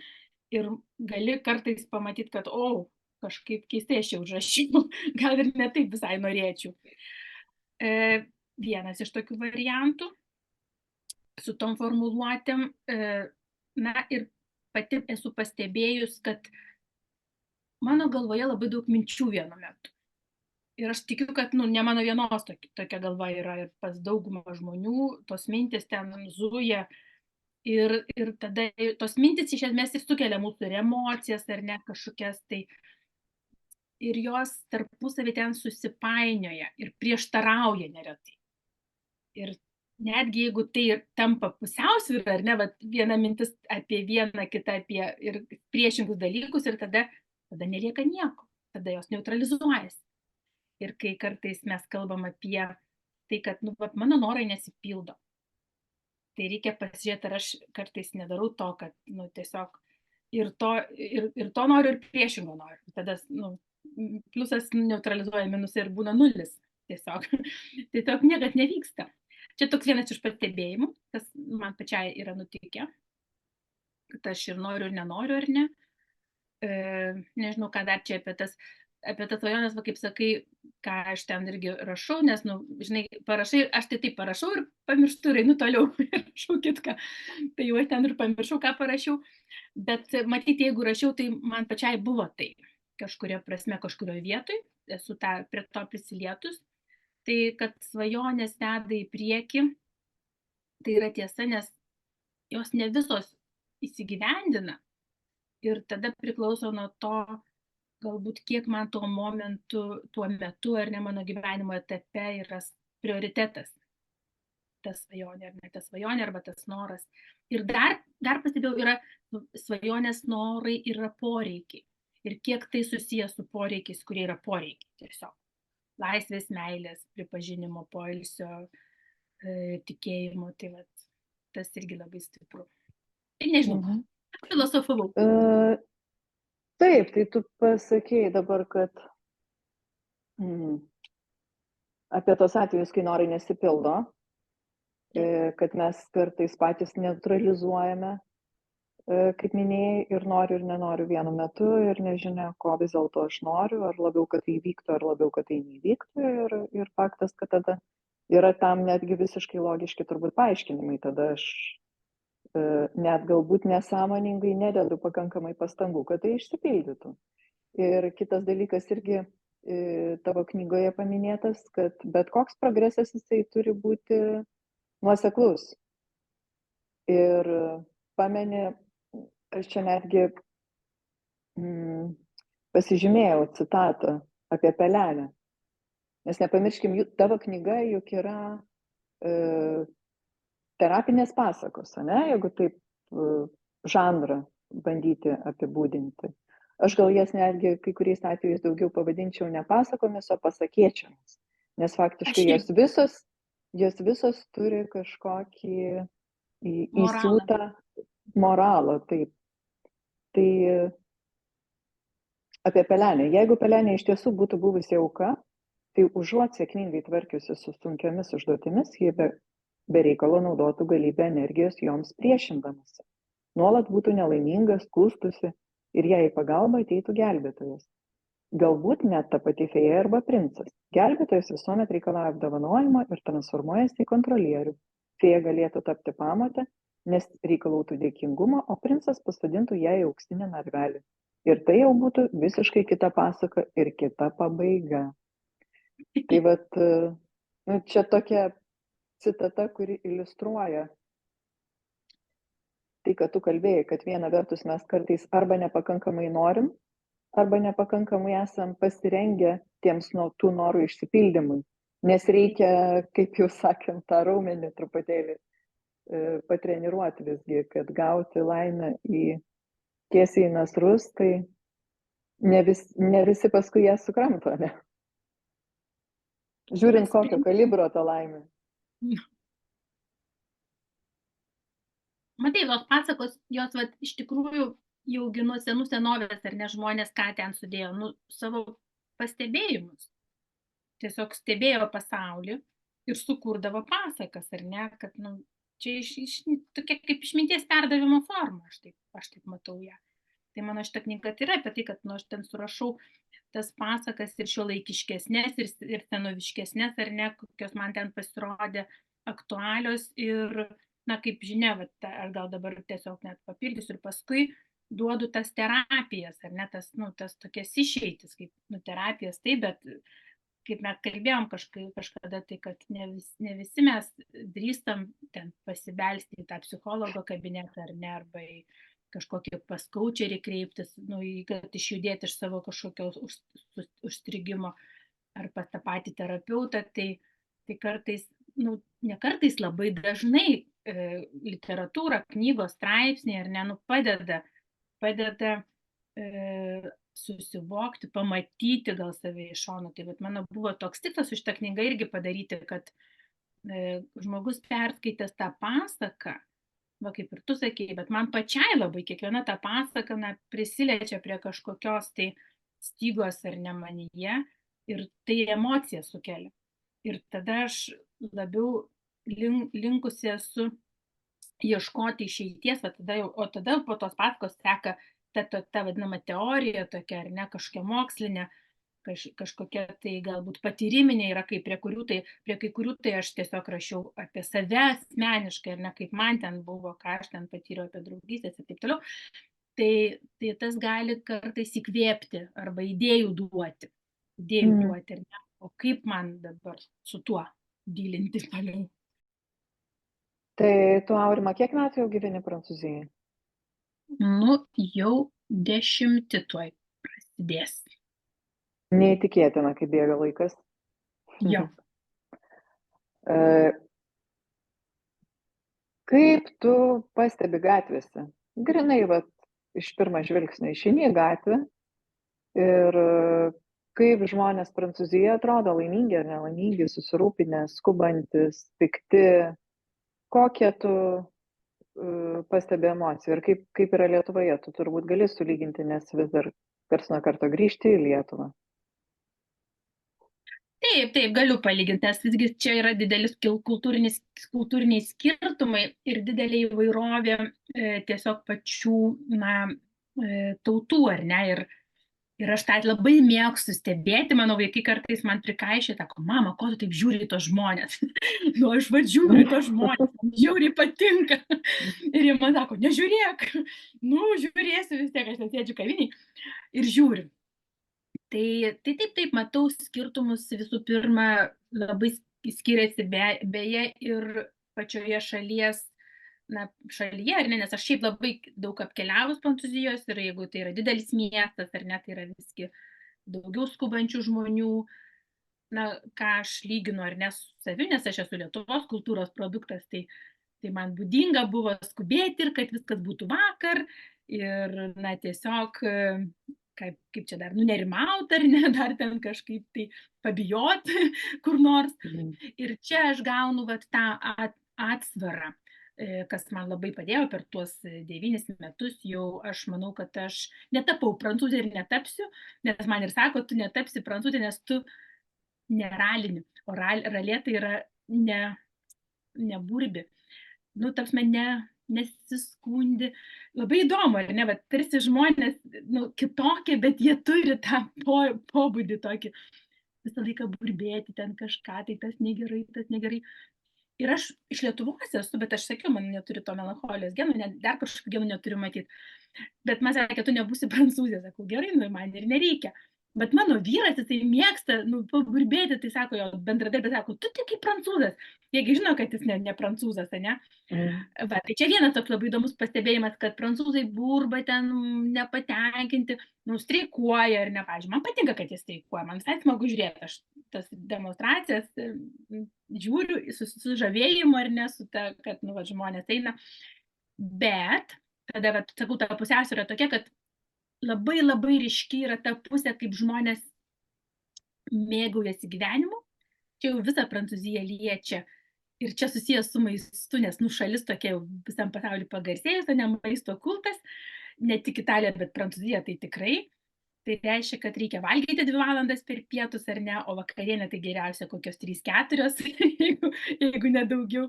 ir gali kartais pamatyti, kad, kažkaip keistai aš jau užrašiau, gal ir ne taip visai norėčiau. Vienas iš tokių variantų su tom formuluotėm, ir pati esu pastebėjus, kad mano galvoje labai daug minčių vienu metu. Ir aš tikiu, kad ne mano vienos tokia galva yra ir pas daugumą žmonių, tos mintis ten zuja ir tada tos mintis iš esmės ir sukelia mūsų ir emocijas, ar ne kažkokias tai. Ir jos tarpusavį ten susipainioja ir prieštarauja neretai. Ir netgi jeigu tai tampa pusiausvyrą, ar ne, viena mintis apie vieną, kita apie ir priešingus dalykus ir tada nelieka nieko, tada jos neutralizuojasi. Ir kai kartais mes kalbam apie tai, kad mano norai nesipildo, tai reikia pasižiūrėti, ar aš kartais nedarau to, kad tiesiog ir to noriu, ir priešingo noriu. Tada pliusas neutralizuoja minusą ir būna nulis. Tiesiog niekas nevyksta. Čia toks vienas iš pastebėjimų, kas man pačiai yra nutikę, kad aš ir noriu, ir nenoriu, ar ne. Nežinau, ką dar čia apie tas svajonės, kaip sakai, ką aš ten irgi rašau, nes, žinai, parašai, aš tai taip parašau ir pamirštu ir einu toliau ir rašau kitką. Tai jau aš ten ir pamiršau, ką parašiau. Bet matyti, jeigu rašiau, tai man pačiai buvo tai. Kažkuria prasme, kažkurioje vietoj, esu prie to prisilietus, tai kad svajonės veda į priekį, tai yra tiesa, nes jos ne visos įsigyvendina ir tada priklauso nuo to, galbūt kiek man tuo metu ar ne mano gyvenimo etape yra prioritetas. Ta svajonė, ar ne ta svajonė, arba tas noras. Ir dar pastebėjau, yra svajonės norai yra poreikiai. Ir kiek tai susijęs su poreikiais, kurie yra poreikiai tiesiog. Laisvės, meilės, pripažinimo, poilsio, tikėjimo, tai tas irgi labai stipru. Tai nežinau, filosofavau. Taip, tai tu pasakėjai dabar, kad apie tos atvejus, kai norai nesipildo, kad mes kartais patys neutralizuojame, kaip minėjai, ir noriu, ir nenoriu vienu metu, ir nežinia, ko vis dėlto aš noriu, ar labiau, kad tai vyktų, ar labiau, kad tai nevyktų, ir faktas, kad tada yra tam netgi visiškai logiški turbūt paaiškinimai, tada aš net galbūt nesąmoningai nededu pakankamai pastangų, kad tai išsipildytų. Ir kitas dalykas irgi tavo knygoje paminėtas, kad bet koks progresas jisai turi būti nuoseklus. Ir pameni, aš čia netgi pasižymėjau citatą apie pelenę. Nes nepamirškim, tavo knyga juk yra terapinės pasakos, ne? Jeigu taip žanrą bandyti apibūdinti. Aš gal jas netgi kai kuriais atvejais daugiau pavadinčiau ne pasakomis, o pasakėčiomis, nes faktiškai Aš jos visos turi kažkokį moralą. įsiūtą moralą, taip. Tai apie pelenę. Jeigu pelenė iš tiesų būtų buvusi auka, tai užuot sėkmingai tvarkiusi su sunkiomis užduotimis, ji be reikalo naudotų galybę energijos joms priešindamasi. Nuolat būtų nelaiminga, skųstusi ir jai į pagalbą ateitų gelbėtojas. Galbūt net ta pati fėja arba princas. Gelbėtojas visuomet reikalauja apdovanojimo ir transformuojasi į kontrolierių. Fėja galėtų tapti pamotę, nes reikalautų dėkingumo, o princas pasodintų ją į auksinį narvelį. Ir tai jau būtų visiškai kita pasaka ir kita pabaiga. Tai vat, nu, čia tokia citata, kuri iliustruoja tai, kad tu kalbėjai, kad viena vertus mes kartais arba nepakankamai norim, arba nepakankamai esam pasirengę tiems tų norų išsipildymui. Nes reikia, kaip jau sakėm, tą raumenį truputėlį patreniruoti visgi, kad gauti laimę tiesiai į nasrus, tai ne visi paskui ją sukramto, ne? Žiūrint, kokio kalibro ta laimė. Matai, tos pasakos, jos iš tikrųjų jau nuo senų senovės, ar ne, žmonės ką ten sudėjo, savo pastebėjimus. Tiesiog stebėjo pasaulį ir sukurdavo pasakas, ar ne, kad, čia tokia kaip išminties perdavimo forma, aš taip matau ją. Tai mano šita knyga tai yra apie tai, kad aš ten surašau tas pasakas ir šiuolaikiškesnės, ir senoviškesnės, ar ne, kokios man ten pasirodė aktualios ir, kaip žinia, aš gal dabar tiesiog net papildysiu ir paskui duodu tas terapijas, ar ne, tas tokias išeitis, kaip terapijas, taip, bet kaip mes kalbėjom kažkada, tai kad ne visi mes drįstam ten pasibelsti į tą psichologo kabinetą, ar ne, arba į kažkokį pas kaučerį kreiptis, kad išjudėti iš savo kažkokio užstrigimo, ar pas tą patį terapeutą, tai kartais, ne kartais, labai dažnai literatūra, knygos, straipsniai, ar ne, padeda susivokti, pamatyti gal save iš šono. Tai mano buvo toks tikslas su šitą knygą irgi padaryti, kad žmogus perskaitęs tą pasaką, kaip ir tu sakėjai, bet man pačiai labai kiekviena ta pasaka prisiliečia prie kažkokios tai stygos ar ne manyje ir tai emociją sukelia. Ir tada aš labiau linkusi esu ieškoti išeities, o tada po tos pasakos seka ta vadinama teorija tokia, ar ne, kažkokia mokslinė, kažkokia tai galbūt patyriminė yra, prie kai kurių tai aš tiesiog rašiau apie save asmeniškai, ar ne, kaip man ten buvo, ką aš ten patyriau apie draugystės ir taip toliau. Tai tas gali kartais įkvėpti arba idėjų duoti, ar ne, o kaip man dabar su tuo dylinti toliau. Tai tu, Aurima, kiek metų jau gyveni Prancūzijoje? Jau 10 tuoj prasidės. Neįtikėtina, kaip bėga laikas. Jo. Kaip tu pastebi gatvėse? Grinai, iš pirmo žvilgsnio išeini į gatvę ir kaip žmonės Prancūzijoje atrodo, laimingi ar nelaimingi, susirūpinę, skubantis, pikti. Kokią tu pastebi emociją ir kaip yra Lietuvoje? Tu turbūt gali sulyginti, nes vis dar karts nuo karto grįžti į Lietuvą. Taip, galiu palyginti, nes visgi čia yra didelis kultūriniai skirtumai ir didelė įvairovė tiesiog pačių tautų, ar ne, ir aš tą labai mėgstu stebėti, mano vaikai kartais man prikaišia, sako, mama, ko tu taip žiūri į tos žmonės? Aš žiūriu į tos žmonės, žiauriai patinka. Ir jie man sako, nežiūrėk, žiūrėsiu vis tiek, aš sėdžiu kaviniai ir žiūriu. Tai taip, matau skirtumus visų pirma, labai skiriasi beje ir pačioje šalyje, ar ne, nes aš šiaip labai daug apkeliavus Prancūzijos ir jeigu tai yra didelis miestas, ar ne, tai yra visgi daugiau skubančių žmonių, ką aš lyginu, ar ne, su savimi, nes aš esu Lietuvos kultūros produktas, tai man būdinga buvo skubėti ir kad viskas būtų vakar ir, na, tiesiog, kaip čia dar, nunerimaut ar ne, dar ten kažkaip tai pabijot kur nors. Ir čia aš gaunu vat tą atsvarą, kas man labai padėjo per tuos 9 metus. Jau aš manau, kad aš netapau prancūzė ir netapsiu, nes man ir sako, tu netapsi prancūzė, nes tu neralini, o ralė tai yra neburbi. Nu, tapsme, nesiskundi. Labai įdomu, ar ne, bet tarsi žmonės, nu, kitokie, bet jie turi tą pobūdį tokį, visą laiką burbėti ten kažką, tai tas negerai, tas negerai. Ir aš iš Lietuvos esu, bet aš sakiau, man neturi to melancholijos genų, dar kažkokių genų neturiu matyti. Bet man sakė, tu nebūsi prancūzė, sakau, gerai, nu, man ir nereikia. Bet mano vyras, jisai mėgsta, nu, paburbėti, tai sako, jo bendradarbė sako, tu tik kaip prancūzas. Jiegi žino, kad jis ne prancūzas, ne? Va, tai čia vienas toks labai įdomus pastebėjimas, kad prancūzai burba ten nepatenkinti, nu, streikuoja ar ne, pavyzdžiui, man patinka, kad jis streikuoja, man visai smagu žiūrėti, aš tas demonstracijas žiūriu su sužavėjimu ar ne, su ta, kad, nu, va, žmonės eina, bet tada, va, sakau, ta pusiausvyrą tokia, kad labai labai ryški yra ta pusė, kaip žmonės mėgaujasi gyvenimu. Čia jau visą Prancūziją liečia. Ir čia susijęs su maistu, nes, nu, šalis tokia jau visam pasauliu pagarsėjus, ne maisto kultas. Ne tik Italija, bet Prancūzija tai tikrai. Tai reiškia, kad reikia valgyti 2 valandas per pietus ar ne, o vakarienė tai geriausia kokios 3-4, jeigu nedaugiau.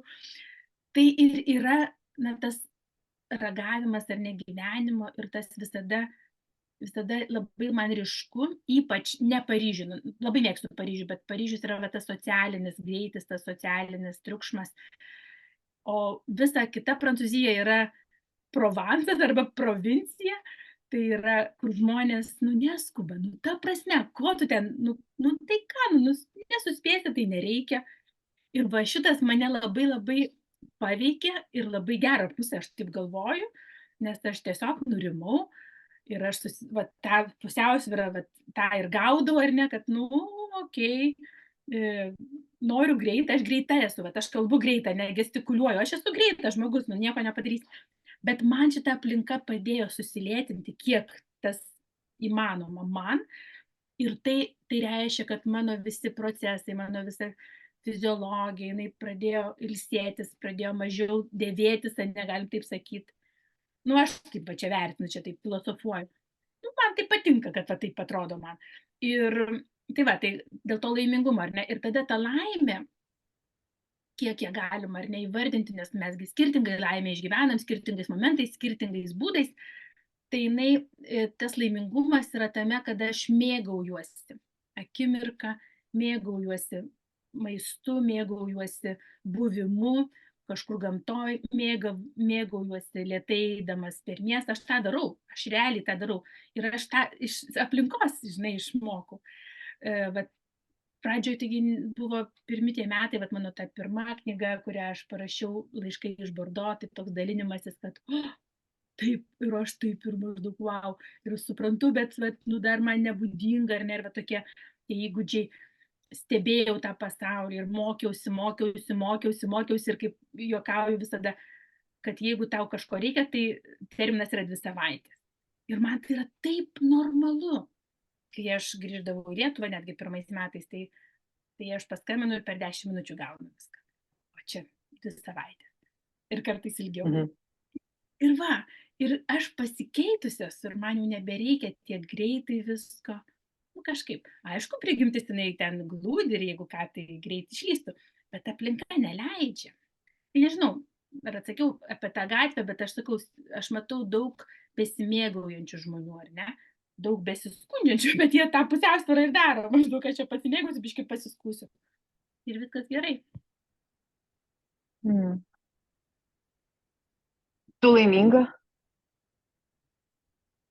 Tai ir yra, na, tas ragavimas ar ne gyvenimo ir tas visada labai man ryšku, ypač ne Paryžių, labai mėgstu Paryžių, bet Paryžius yra va, tas socialinis greitis, tas socialinis triukšmas, o visa kita Prancūzija yra Provansas arba provincija, tai yra, kur žmonės, nu, neskuba, nu, ta prasme, ko tu ten, nu tai ką, nu, nesuspėsi, tai nereikia. Ir va šitas mane labai labai paveikė ir labai gerą pusę, aš taip galvoju, nes aš tiesiog nurimau ir aš tą pusiausvyrą tą ir gaudau, ar ne, kad, nu, okei, noriu greitą, aš greita esu, aš kalbu greitą, negestikuliuoju, aš esu greitas žmogus, nu, nieko nepadarys. Bet man šita aplinka padėjo susilėtinti, kiek tas įmanoma man. Ir tai reiškia, kad mano visi procesai, mano visa fiziologija, jinai pradėjo ilsėtis, pradėjo mažiau dėvėtis, negalim taip sakyti. Nu, aš taip čia vertinu, čia taip filosofuoju. Nu, man tai patinka, kad va, taip atrodo man. Ir tai va, tai dėl to laimingumo, ar ne? Ir tada ta laimė, kiek ją galima ar neįvardinti, nes mesgi skirtingai laimę išgyvenam, skirtingais momentais, skirtingais būdais, tai jinai, tas laimingumas yra tame, kad aš mėgaujuosi akimirką, mėgaujuosi maistu, mėgaujuosi buvimu, kažkur gamtoj, mėgaujuosi lėtai eidamas per miestą, aš tą darau, aš realiai tą darau. Ir aš tą iš aplinkos, žinai, išmokau. Bet pradžioje taigi buvo pirmi tie metai, vat mano ta pirma knyga, kurią aš parašiau Laiškai iš Bordo, tai toks dalinimasis, kad taip, ir aš taip, ir maždaug, wow, ir suprantu, bet nu, dar man nebūdinga, ar ne, ir tokie įgūdžiai. Stebėjau tą pasaulį ir mokiausi ir kaip juokauju visada, kad jeigu tau kažko reikia, tai terminas yra 2 savaitės. Ir man tai yra taip normalu. Kai aš grįždavau į Lietuvą, netgi pirmais metais, tai aš paskambinu ir per 10 minučių gaunu viską. O čia 2 savaitės. Ir kartais ilgiau. Ir va, ir aš pasikeitusios ir man jau nebereikia tiek greitai visko. Nu, kažkaip, aišku, prigimtis jinai ten glūdi ir jeigu ką, tai greit išlystų, bet aplinka neleidžia. Tai nežinau, ar atsakiau apie tą gatvę, bet aš sakau, aš matau daug besimėgaujančių žmonių, ar ne? Daug besiskundžiančių, bet jie tą pusiausvyrą ir daro. Maždaug, aš čia pasimėgausiu, biškį pasiskūsiu. Ir viskas gerai. Tu laiminga?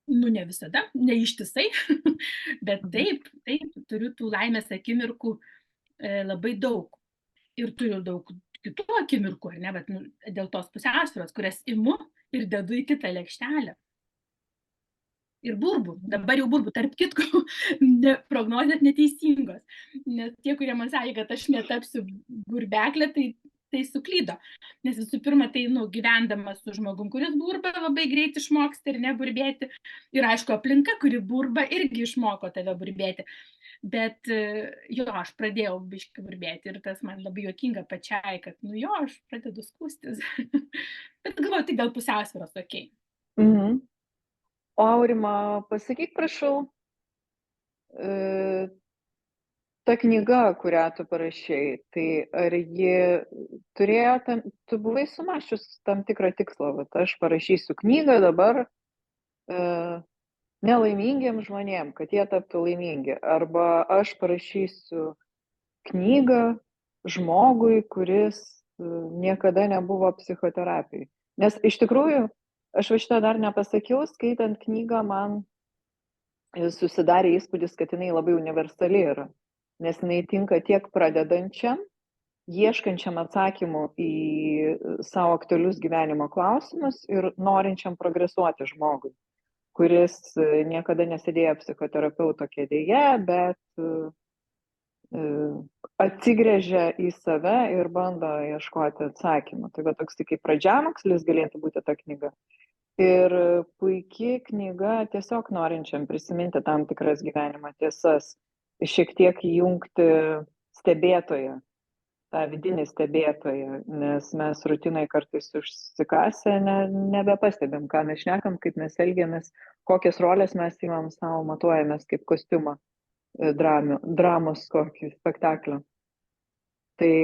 Nu, ne visada, ne ištisai, bet taip, turiu tų laimės akimirkų labai daug. Ir turiu daug kitų akimirkų, ar ne, bet nu, dėl tos pusiausvyros, kurias imu ir dedu į kitą lėkštelę. Ir burbu, dabar jau burbu, tarp kitko, prognozės neteisingos. Nes tie, kurie man sakė, kad aš netapsiu burbeklę, tai tai suklydo. Nes visų pirma, tai gyvendamas su žmogum, kuris burba, labai greit išmoksti ir neburbėti. Ir aišku, aplinka, kuri burba, irgi išmoko tave burbėti. Bet jo, aš pradėjau biškai burbėti ir tas man labai juokinga pačiai, kad aš pradedu skūstis. Bet galvoju, tai gal pusiausvyros, okei. Mhm. O Aurima, pasakyk, prašau, ta knyga, kurią tu parašei, tai ar ji turėjo tu buvai sumašius tam tikrą tikslą, vat aš parašysiu knygą dabar nelaimingiems žmonėms, kad jie taptų laimingi, arba aš parašysiu knygą žmogui, kuris niekada nebuvo psichoterapijai. Nes iš tikrųjų, aš va šitą dar nepasakiau, skaitant knygą man susidarė įspūdis, kad jinai labai universali yra, nes jinai tinka tiek pradedančiam, ieškančiam atsakymų į savo aktualius gyvenimo klausimus ir norinčiam progresuoti žmogui, kuris niekada nesėdėjo psichoterapeuto kėdėje, bet atsigręžia į save ir bando ieškoti atsakymų. Tai va toks kaip pradžiamokslis galėtų būti ta knyga. Ir puikiai knyga tiesiog norinčiam prisiminti tam tikras gyvenimo tiesas, šiek tiek įjungti stebėtoją, tą vidinį stebėtoją, nes mes rutinai kartais užsikasę nebepastebim, ką mes šnekam, kaip mes elgiamės, kokias rolės mes įmam savo, matuojamės kaip kostiumą dramos kokį spektaklį. Tai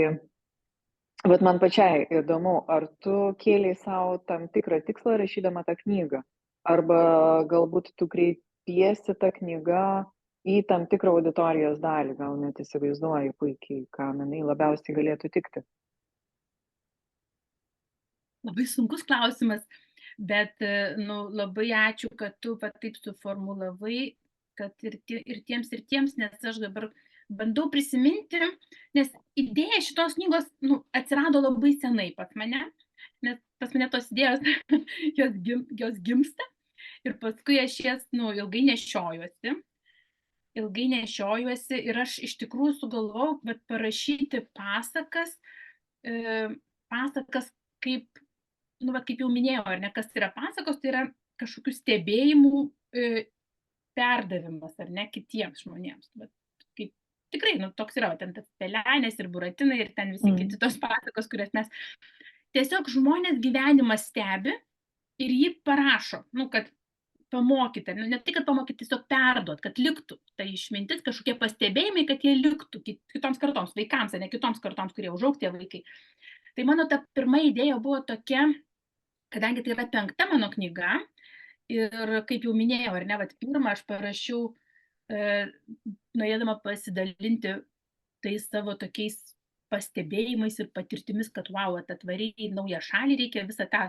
vat man pačiai įdomu, ar tu kėlei savo tam tikrą tikslą rašydama tą knygą, arba galbūt tu kreipiesi tą knygą į tam tikrą auditorijos dalį, gal net įsivaizduoji puikiai, kam jinai labiausiai galėtų tikti. Labai sunkus klausimas, bet labai ačiū, kad tu taip suformulavai, kad ir tiems, nes aš dabar bandau prisiminti, nes idėja šitos knygos atsirado labai senai pas mane, nes pas mane tos idėjos jos gimsta ir paskui aš jas ilgai nešiojuosi ir aš iš tikrųjų sugalvojau parašyti pasakas kaip, kaip jau minėjau, ar ne, kas yra pasakos, tai yra kažkokių stebėjimų perdavimas, ar ne, kitiems žmonėms. Kaip, tikrai, toks yra, ten tas Pelenės ir Buratinai ir ten visi kiti tos pasakos, kurias mes tiesiog žmonės gyvenimą stebi ir jį parašo, kad pamokyti, ne tai, kad pamokyti, tiesiog perduot, kad liktų ta išmintis, kažkokie pastebėjimai, kad jie liktų kitoms kartoms, vaikams, ne kitoms kartoms, kurie užaugs tie vaikai. Tai mano ta pirma idėja buvo tokia, kadangi tai yra 5 mano knyga ir kaip jau minėjau, ar ne, pirmą aš parašiau, norėdama pasidalinti tais savo tokiais pastebėjimais ir patirtimis, kad wow, atvariai į naują šalį reikia visą tą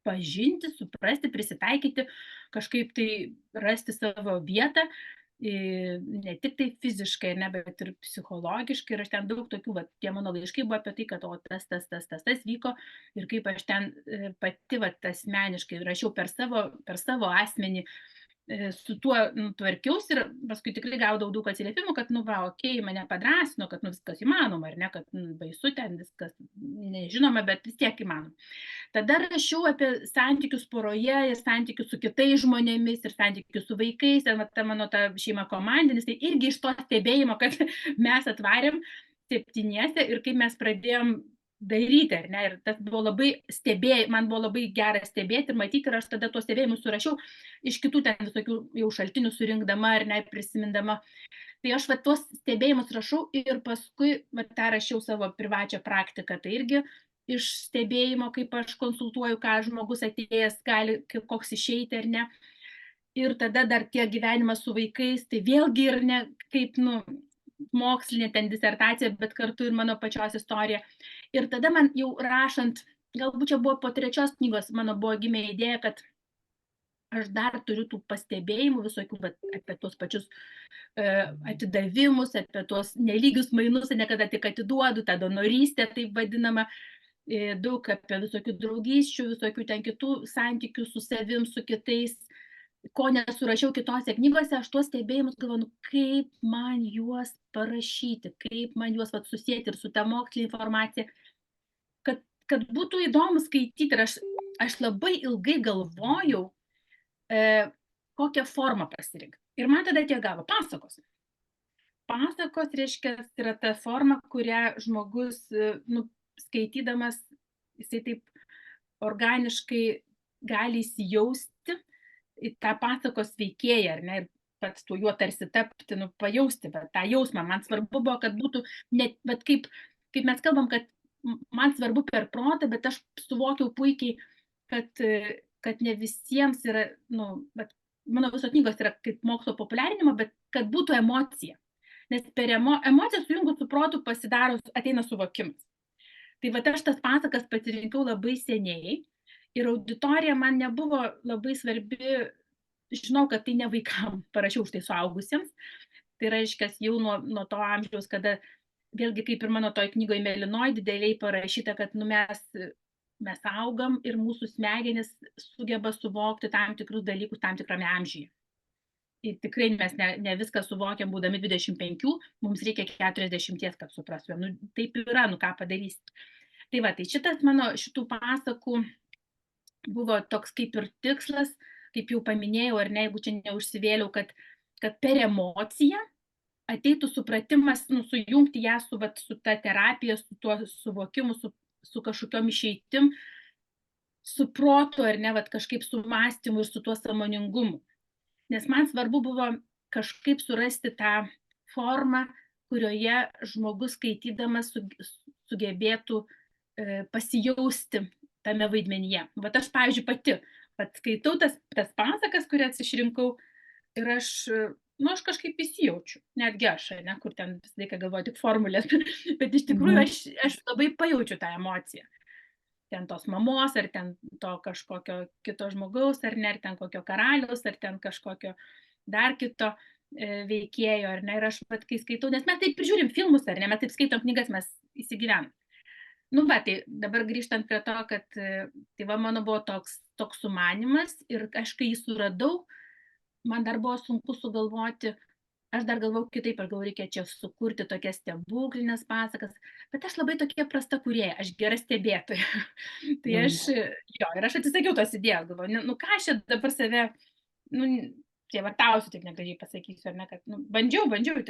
pažinti, suprasti, prisitaikyti, kažkaip tai rasti savo vietą, ne tik tai fiziškai, bet ir psichologiškai. Ir aš ten daug tokių, tie mano laiškai buvo apie tai, kad tas vyko ir kaip aš ten pati asmeniškai rašiau per savo asmenį, su tuo tvarkiausi ir paskui tikrai gaudavau daug atsiliepimų, kad mane padrąsino, kad viskas įmanoma, ar ne, kad baisu ten viskas nežinoma, bet vis tiek įmanoma. Tada rašiau apie santykius poroje ir santykius su kitais žmonėmis ir santykius su vaikais, ir ta mano ta šeima komandinis, tai irgi iš to stebėjimo, kad mes atvarėm 7 ir kaip mes pradėjom daryti, ar ne, ir tas buvo labai man buvo labai gera stebėti ir matyti, ir aš tada tuos stebėjimus surašiau iš kitų ten visokių jau šaltinių surinkdama, ar ne, prisimindama. Tai aš tuos stebėjimus rašau ir paskui tą rašiau savo privačią praktiką, tai irgi iš stebėjimo, kaip aš konsultuoju, ką žmogus atėjęs gali, koks išeiti, ar ne. Ir tada dar tie gyvenimas su vaikais, tai vėlgi ir ne kaip, mokslinė ten disertacija, bet kartu ir mano pačios istorija. Ir tada man jau rašant, galbūt čia buvo po 3 knygos, mano buvo gimė idėja, kad aš dar turiu tų pastebėjimų visokių apie tuos pačius atidavimus, apie tuos nelygius mainus, nekada tik atiduodu, tą donorystę, taip vadinama, daug apie visokių draugysčių, visokių ten kitų santykių su savim, su kitais, ko nesurašiau kitose knygose, aš tuos stebėjimus galvoju, kaip man juos parašyti, kaip man juos susijęti ir su ta mokslinė informacija. kad būtų įdomu skaityti. Ir aš labai ilgai galvojau, kokią formą pasirinkti. Ir man tada atėjo galva pasakos. Pasakos, reiškia, yra ta forma, kurią žmogus, skaitydamas, jisai taip organiškai gali įsijausti į tą pasakos veikėją, ar ne, ir pats tuo juo tarsi tapti, pajausti, bet tą jausmą. Man svarbu buvo, kad būtų, net, bet kaip mes kalbam, kad man svarbu per protą, bet aš suvokiau puikiai, kad ne visiems yra, bet mano visos knygos yra kaip mokslo populiarinimo, bet kad būtų emocija. Nes per emociją sujungus su protu ateina suvokimas. Tai va aš tas pasakas pasirinkau labai seniai ir auditorija man nebuvo labai svarbi, žinau, kad tai ne vaikam, parašiau už tai suaugusiems. Tai reiškia jau nuo to amžiaus, kada vėlgi kaip ir mano toj knygoje Mėlynoj dideliai parašyta, kad mes augam ir mūsų smegenys sugeba suvokti tam tikrus dalykus tam tikrame amžiuje. Ir tikrai mes ne viską suvokiam būdami 25, mums reikia 40, kad suprastume. Taip yra, ką padarysi. Tai va, tai šitas mano šitų pasakų buvo toks kaip ir tikslas, kaip jau paminėjau, ar ne, jeigu čia neužsivėliau, kad per emociją ateitų supratimas, sujungti ją su ta terapija, su tuo suvokimu, su kažkokiom išeitim, su protu, ar ne, kažkaip su mąstymu ir su tuo sąmoningumu. Nes man svarbu buvo kažkaip surasti tą formą, kurioje žmogus skaitydamas sugebėtų pasijausti tame vaidmenyje. Vat aš, pavyzdžiui, pati skaitau tas pasakas, kurias išrinkau ir aš kažkaip įsijaučiu. Netgi aš, ne, kur ten visą laiką galvoju tik formulės, bet iš tikrųjų aš labai pajaučiu tą emociją. Ten tos mamos, ar ten to kažkokio kito žmogaus, ar ne, ar ten kokio karaliaus, ar ten kažkokio dar kito veikėjo, ar ne, ir aš kai skaitau, nes mes taip žiūrim filmus, ar ne, mes taip skaitom knygas, mes įsigyvenam. Tai dabar grįžtant prie to, kad tai mano buvo toks sumanymas ir aš kai jį suradau, man dar buvo sunku sugalvoti. Aš dar galvau kitaip, aš galvoju, reikia čia sukurti tokias stebuklinės pasakas, bet aš labai tokia prasta kūrėja, aš gera stebėtoja. Tai ir aš atsisakiau tos idėjos, galvoju, ką aš dabar save, prievartausiu, taip negražiai pasakysiu, ar ne, kad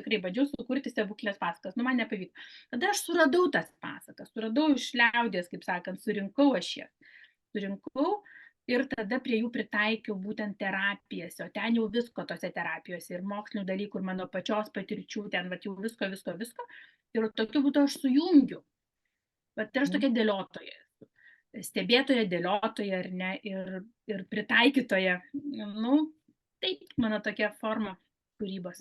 tikrai bandžiau sukurti stebuklinės pasakas, man nepavyko. Tada aš suradau tas pasakas, suradau iš liaudies, kaip sakant, surinkau aš jas. Ir tada prie jų pritaikiau būtent terapijas, o ten jau visko tose terapijose ir mokslinių dalykų, ir mano pačios patirčių, ten jau visko. Ir tokiu būdu aš sujungiu. Bet aš tokia dėliotoja, stebėtoja, dėliotoja, ar ne, ir pritaikytoja. Taip, mano tokia forma kūrybos.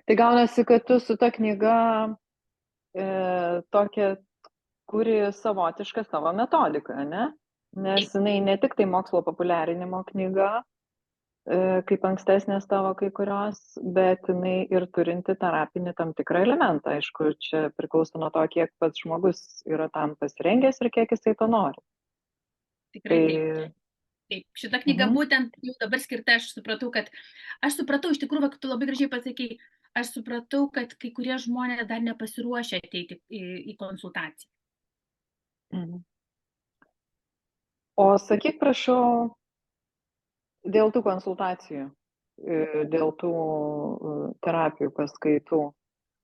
Tai gaunasi, kad tu su ta knyga tokia kuri savotišką savo metodiką, ne? Nes jinai ne tik tai mokslo populiarinimo knyga, kaip ankstesnės tavo kai kurios, bet jinai ir turinti terapinį tam tikrą elementą. Aišku, čia priklauso nuo to, kiek pats žmogus yra tam pasirengęs ir kiek jisai to nori. Tikrai taip. Šita knyga būtent jau dabar skirta, aš supratau, iš tikrųjų, kad tu labai gražiai pasakei, aš supratau, kad kai kurie žmonės dar nepasiruošę ateiti į konsultaciją. O sakyk, prašau, dėl tų konsultacijų, dėl tų terapijų paskaitų.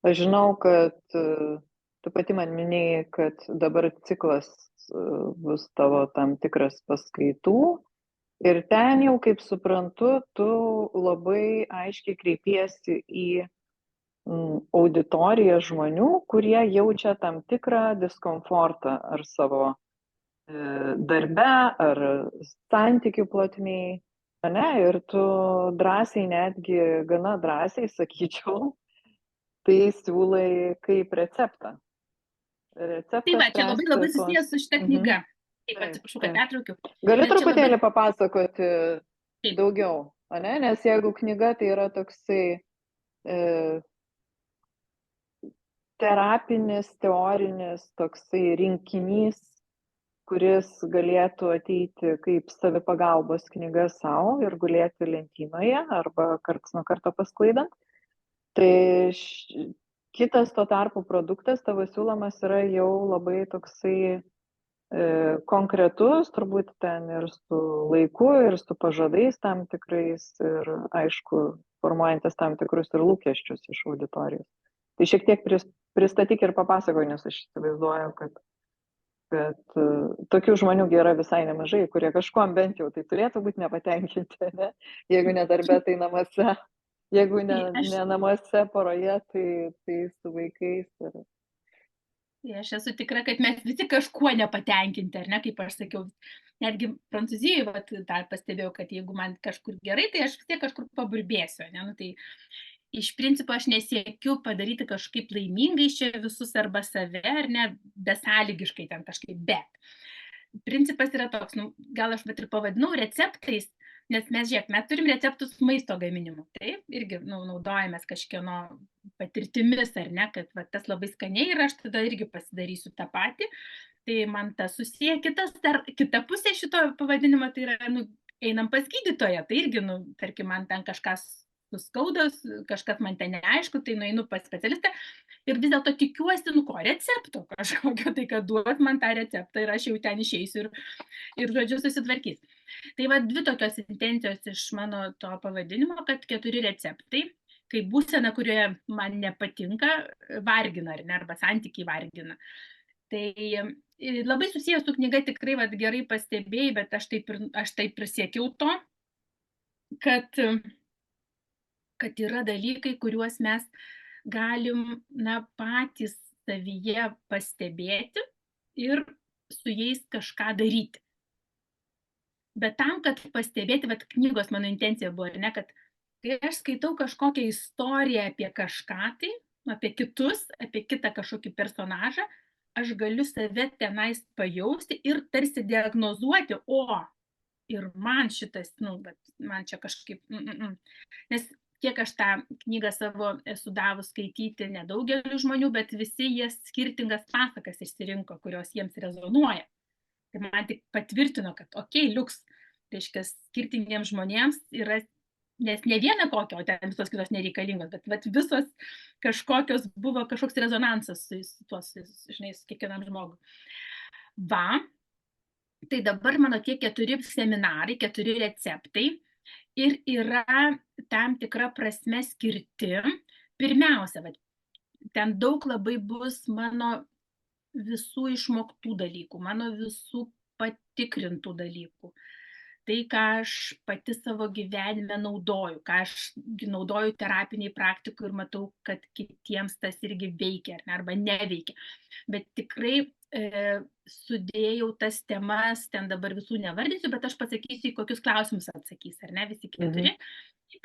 Aš žinau, kad tu pati man minėjai, kad dabar ciklas bus tavo tam tikras paskaitų ir ten jau, kaip suprantu, tu labai aiškiai kreipiesi į auditoriją žmonių, kurie jaučia tam tikrą diskomfortą ar savo darbe, ar santykių plotmėj, ne? Ir tu drąsiai, netgi gana drąsiai, sakyčiau, tai siūlai kaip receptą. Tai va, čia labai susijęs su šita knyga. Taip, atsiprašau, kad pertraukiau. Gali truputėlį papasakoti daugiau, ne? Nes jeigu knyga tai yra toksai terapinis, teorinis, toksai rinkinys, kuris galėtų ateiti kaip savipagalbos knyga savo ir gulėti lentynoje arba karts nuo karto pasklaidant. Tai kitas tuo tarpu produktas tavo siūlomas yra jau labai toksai konkretus, turbūt ten ir su laiku, ir su pažadais tam tikrais, ir aišku, formuojantis tam tikrus ir lūkesčius iš auditorijos. Tai šiek tiek pristatyk ir papasakoj, nes aš įsivaizduoju, kad tokių žmonių yra visai nemažai, kurie kažkuom bent jau tai turėtų būti nepatenkinti, ne? Jeigu ne darbė, tai namuose, jeigu ne namuose poroje, tai su vaikais. Tai aš esu tikra, kad mes visi kažkuo nepatenkinti, ar ne, kaip aš sakiau, netgi Prancūzijoje tą pastebėjau, kad jeigu man kažkur gerai, tai aš vis tiek kažkur paburbėsiu, ne, nu, tai iš principo aš nesiekiu padaryti kažkaip laimingai čia visus arba save, ar ne, besąlygiškai ten kažkaip, bet principas yra toks, nu, gal aš ir pavadinau receptais, nes mes turim receptus maisto gaminimo, taip, irgi naudojamės kažkieno patirtimis, ar ne, kad tas labai skaniai ir aš tada irgi pasidarysiu tą patį, tai man tas susiję. Kita pusė šito pavadinimo, tai yra, einam pas gydytoją, tai irgi, tarkim, man ten kažkas suskaudos, kažkas man ten neaišku, tai nueinu pas specialistą ir vis dėlto tikiuosi, recepto kažkokio, tai kad duos man tą receptą ir aš jau ten išeisiu ir žodžiu, susitvarkys. Tai dvi tokios intencijos iš mano to pavadinimo, kad 4 receptai, kai būsena, kurioje man nepatinka, vargina, ar ne, arba santykiai vargina. Tai labai susijęs su knyga tikrai gerai pastebėjai, bet aš taip prisiekiau to, kad yra dalykai, kuriuos mes galim patys savyje pastebėti ir su jais kažką daryti. Bet tam, kad pastebėti, knygos mano intencija buvo, ar ne, kad kai aš skaitau kažkokią istoriją apie kažką tai, apie kitus, apie kitą kažkokį personažą, aš galiu save tenais pajausti ir tarsi diagnozuoti, ir man šitas, man čia kažkaip, nes kiek aš tą knygą savo esu davus skaityti nedaugeliu žmonių, bet visi jie skirtingas pasakas išsirinko, kurios jiems rezonuoja. Tai man tik patvirtino, kad liuks, reiškia, skirtingiems žmonėms yra, nes ne viena kokia, o ten visos kitos nereikalingos, bet visos kažkokios buvo kažkoks rezonansas su tuos, žinai, su kiekvienam žmogui. Tai dabar mano tie 4 seminarai, 4 receptai ir yra tam tikra prasme skirti. Pirmiausia, ten daug labai bus mano visų išmoktų dalykų, mano visų patikrintų dalykų. Tai, ką aš pati savo gyvenime naudoju, ką aš naudoju terapiniai praktikui ir matau, kad kitiems tas irgi veikia, arba neveikia. Bet tikrai sudėjau tas temas, ten dabar visų nevardinsiu, bet aš pasakysiu, į kokius klausimus atsakys, ar ne, visi 4.